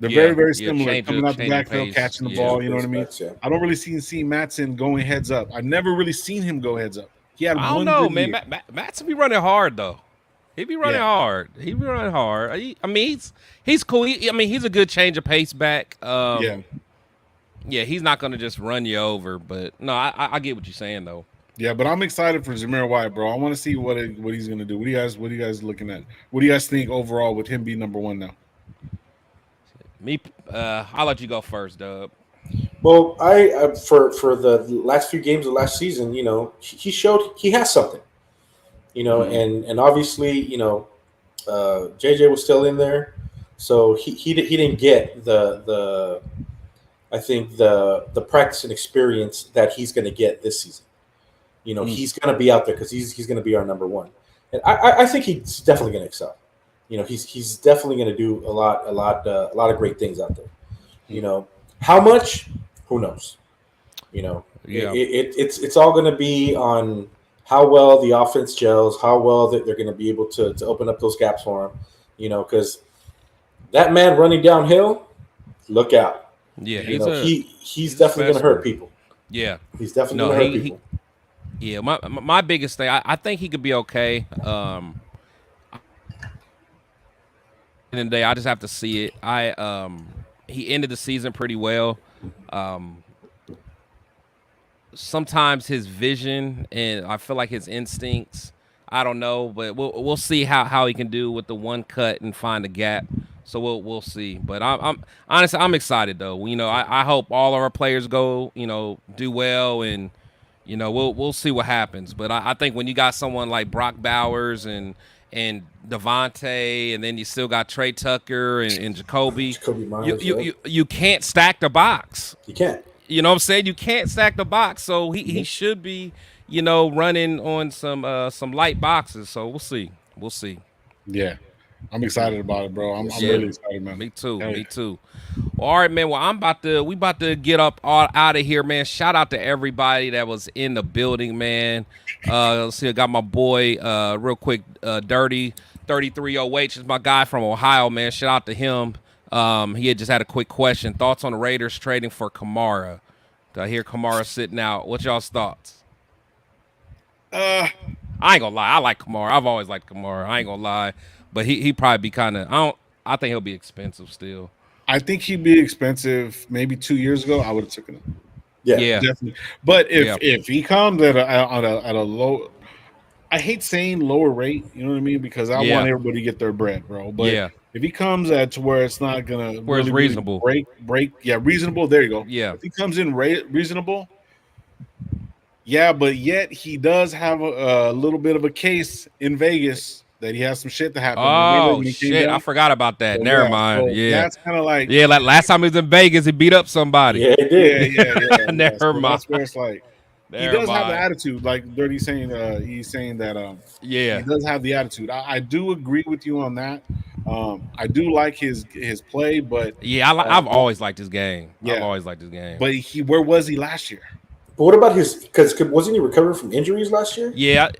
They're Yeah, very, very yeah, similar. change Coming of- out the change of backfield, pace, catching the yeah. ball. You know what I mean? Yeah. I don't really see Matson going heads up. I've never really seen him go heads up. He had I don't one know, good man. year. Matson be running hard though. He be running Yeah. hard. He be running hard. I mean, he's cool. He's a good change of pace back. Yeah. Yeah, he's not gonna just run you over. But no, I get what you're saying though. Yeah, but I'm excited for Zamir White, bro. I want to see what he's gonna do. What do you guys looking at? What do you guys think overall with him being number one now? Me, I'll let you go first, Dub. Well, I for the last few games of last season, he showed he has something, and obviously, JJ was still in there, so he didn't get the I think the practice and experience that he's going to get this season. He's going to be out there because he's going to be our number one, and I think he's definitely going to excel. He's definitely going to do a lot of great things out there. How much? Who knows? Yeah. It's all going to be on how well the offense gels, how well that they're going to be able to open up those gaps for him. Because that man running downhill, look out. Yeah, he's definitely going to hurt people. Yeah, he's definitely going to hurt people. Yeah, my biggest thing, I think he could be okay. In the day, I just have to see it. He ended the season pretty well. Sometimes his vision and I feel like his instincts, I don't know, but we'll see how he can do with the one cut and find a gap. So we'll see. But I'm honestly excited though. I hope all of our players go, do well, and we'll see what happens. But I think when you got someone like Brock Bowers and Devontae, and then you still got Trey Tucker and Jacoby Myers, you can't stack the box. You can't. You know what I'm saying? You can't stack the box. So he should be, running on some light boxes. So we'll see. We'll see. Yeah. I'm excited about it, bro. I'm really excited, man. Me too. Me too. All right, man. Well, we about to get up out of here, man. Shout out to everybody that was in the building, man. Let's see. I got my boy, real quick, Dirty 3308 is my guy from Ohio, man. Shout out to him. He had just had a quick question. Thoughts on the Raiders trading for Kamara? I hear Kamara sitting out. What's y'all's thoughts? I ain't gonna lie. I like Kamara. I've always liked Kamara. I ain't gonna lie. But he probably be kind of I think he'll be expensive still. I think he'd be expensive. Maybe 2 years ago, I would have taken him. Yeah, Definitely. But if he comes at a low, I hate saying lower rate. You know what I mean? Because I want everybody to get their bread, bro. But if he comes at to where it's not gonna where it's reasonable, break, reasonable. There you go. Yeah. If he comes in reasonable, but yet he does have a little bit of a case in Vegas. That he has some shit to happen. Oh shit! I forgot about that. So, Never mind. So yeah, that's kind of like like last time he was in Vegas, he beat up somebody. Yeah, he did. Yeah. Never So mind. that's where it's like he does have the attitude. Like Dirty's saying, he's saying that. He does have the attitude. I do agree with you on that. I do like his play, but I've always liked his game. Yeah. I've always liked his game. But where was he last year? But what about his? Because wasn't he recovering from injuries last year? Yeah.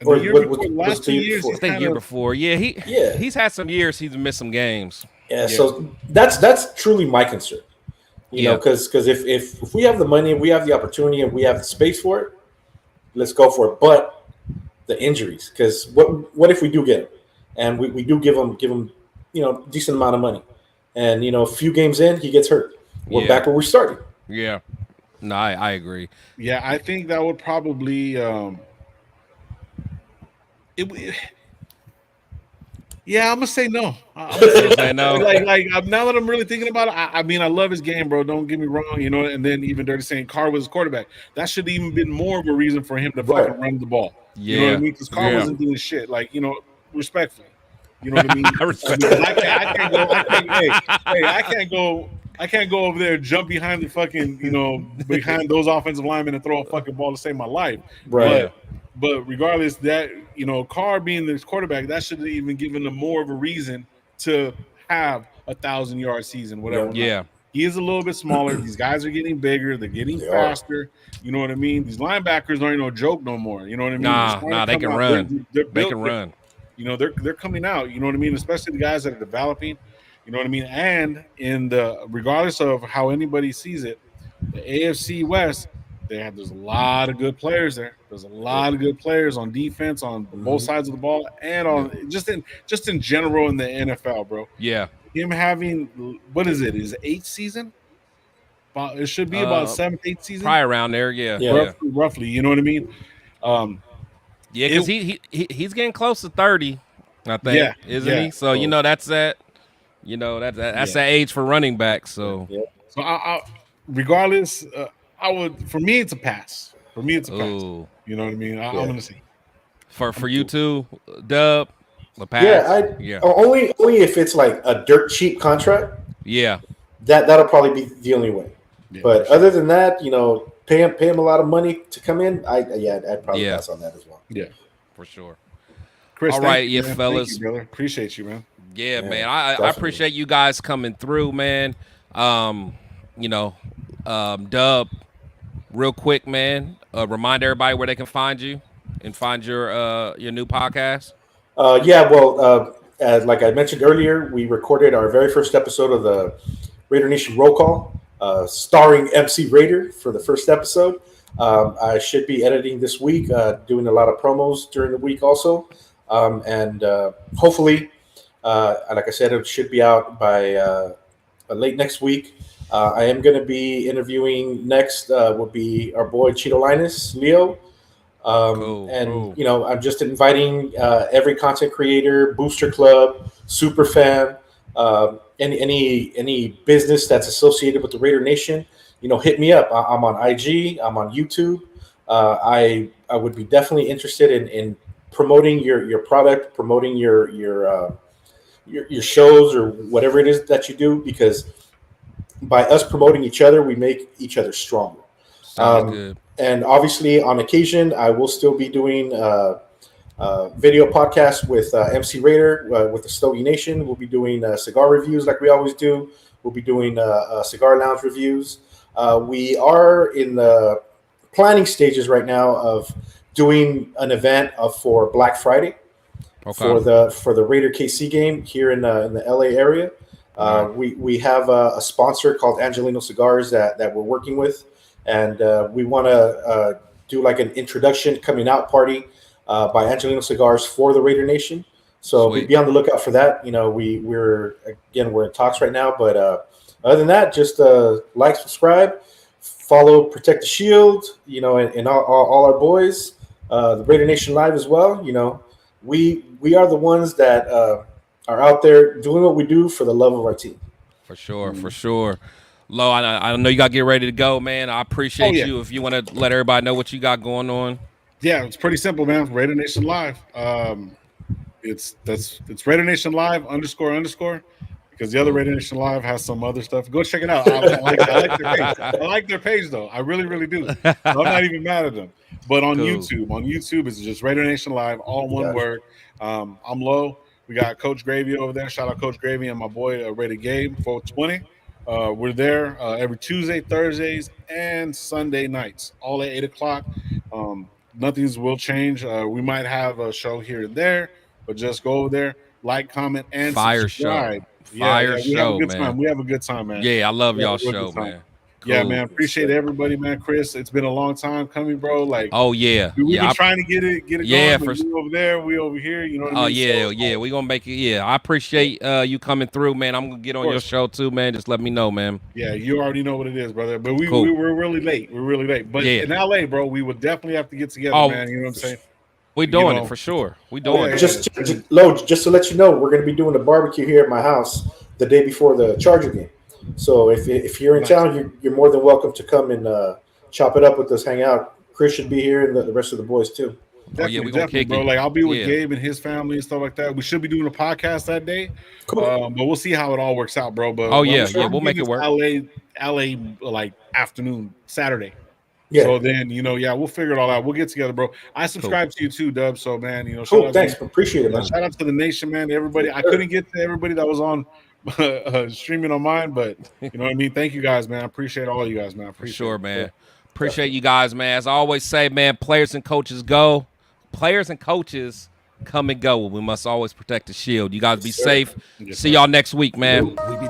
Or the year was- before, was last the 2 year years, before? I think year before. He's had some years he's missed some games. Yeah, so that's truly my concern. You know, because if we have the money, we have the opportunity, and we have the space for it, let's go for it. But the injuries, because what if we do get him, and we do give him decent amount of money, and a few games in he gets hurt, we're back where we started. Yeah, no, I agree. Yeah, I think that would probably I'm gonna say no. I'm gonna say no. Like now that I'm really thinking about it, I mean, I love his game, bro. Don't get me wrong, And then even Dirty saying Carr was his quarterback. That should have even been more of a reason for him to fucking run the ball. You know what I mean? Because Carr wasn't doing shit. Like respectfully. You know what I mean? I can't go over there, jump behind the fucking, behind those offensive linemen and throw a fucking ball to save my life. Right. But regardless, that Carr being the quarterback, that should have even given them more of a reason to have 1,000-yard season, whatever. Yeah. He is a little bit smaller. These guys are getting bigger. They're getting faster. You know what I mean? These linebackers aren't no joke no more. You know what I mean? Nah, they can run. They can run. They're coming out. You know what I mean? Especially the guys that are developing. You know what I mean? And regardless of how anybody sees it, the AFC West, there's a lot of good players there. There's a lot of good players on defense on both sides of the ball and on just in general in the NFL, bro. Yeah. Him having what is it? His 8th season? It should be about 7th, 8th season. Probably around there, yeah. Roughly, you know what I mean? Yeah, because he's getting close to 30, I think, isn't he? So that's that. That's that age for running back. So, so I regardless, I would. For me, it's a pass. For me, it's a pass. Ooh. You know what I mean? I'm gonna say for you too, Dub, a pass. Only if it's like a dirt cheap contract. Yeah, that'll probably be the only way. Yeah, but other than that, pay him a lot of money to come in. I'd probably pass on that as well. Yeah, for sure. Chris, all right, fellas. Thank you, brother. Appreciate you, man. Yeah, man. I appreciate you guys coming through, man. Dub, real quick, man. Remind everybody where they can find you and find your new podcast. Like I mentioned earlier, we recorded our very first episode of the Raider Nation Roll Call, starring MC Raider for the first episode. I should be editing this week, doing a lot of promos during the week also. And hopefully, like I said, it should be out by late next week. I am going to be interviewing next will be our boy Cheeto Linus, Leo. Cool. I'm just inviting every content creator, booster club, super fan, any business that's associated with the Raider Nation. Hit me up. I'm on IG. I'm on YouTube. I would be definitely interested in promoting your product, promoting your shows or whatever it is that you do, because by us promoting each other, we make each other stronger. Sounds good. And obviously, on occasion, I will still be doing video podcasts with MC Raider, with the Stogie Nation. We'll be doing cigar reviews like we always do. We'll be doing cigar lounge reviews. We are in the planning stages right now of doing an event for Black Friday for the Raider KC game here in the LA area. We have a sponsor called Angelino Cigars that we're working with. And we want to do like an introduction coming out party by Angelino Cigars for the Raider Nation. So be on the lookout for that. We're in talks right now. But other than that, just like, subscribe, follow, Protect the Shield. And all our boys, the Raider Nation Live as well. We are the ones that are out there doing what we do for the love of our team. For sure, for sure. Lo, I know you got to get ready to go, man. I appreciate you. If you want to let everybody know what you got going on. Yeah, it's pretty simple, man. Raider Nation Live. It's Raider Nation Live _ because the other Raider Nation Live has some other stuff. Go check it out. I like their page. I like their page though. I really, really do. I'm not even mad at them. But on YouTube, it's just Raider Nation Live, all one word. I'm Lo. We got Coach Gravy over there. Shout out Coach Gravy and my boy Raider Gabe 420. We're there every Tuesday, Thursdays, and Sunday nights, all at 8 o'clock. Nothing's will change. We might have a show here and there, but just go over there, like, comment, and subscribe. Fire show, man. We have a good time, man. Yeah, I love y'all show, man. Cool. Yeah, man. Appreciate everybody, man. Chris, it's been a long time coming, bro. Like, we've been trying to get it going. You over there, we over here. You know what I mean? We gonna make it. Yeah, I appreciate you coming through, man. I'm gonna get on your show too, man. Just let me know, man. Yeah, you already know what it is, brother. But we're really late. We're really late. But in LA, bro, we would definitely have to get together, man. You know what I'm saying? We doing it for sure. We doing it. Just to let you know, we're gonna be doing a barbecue here at my house the day before the Charger game. So if you're in town, you're more than welcome to come and chop it up with us, hang out. Chris should be here and the rest of the boys too. Definitely, we're gonna kick bro. Like I'll be with Gabe and his family and stuff like that. We should be doing a podcast that day. Cool. But we'll see how it all works out, bro. But we'll make it work. LA like afternoon Saturday. Yeah. So then we'll figure it all out. We'll get together, bro. I subscribe to you too, Dub. So man, thanks, appreciate it, man. Shout out to the nation, man. Everybody, I couldn't get to everybody that was on streaming on mine, but you know what I mean. Thank you guys, man. I appreciate all you guys, man. Man. Appreciate you guys, man. As I always say, man, players and coaches go. Players and coaches come and go. We must always protect the shield. You guys be Yes, sir. safe. Yes, See sir. y'all next week, man. We be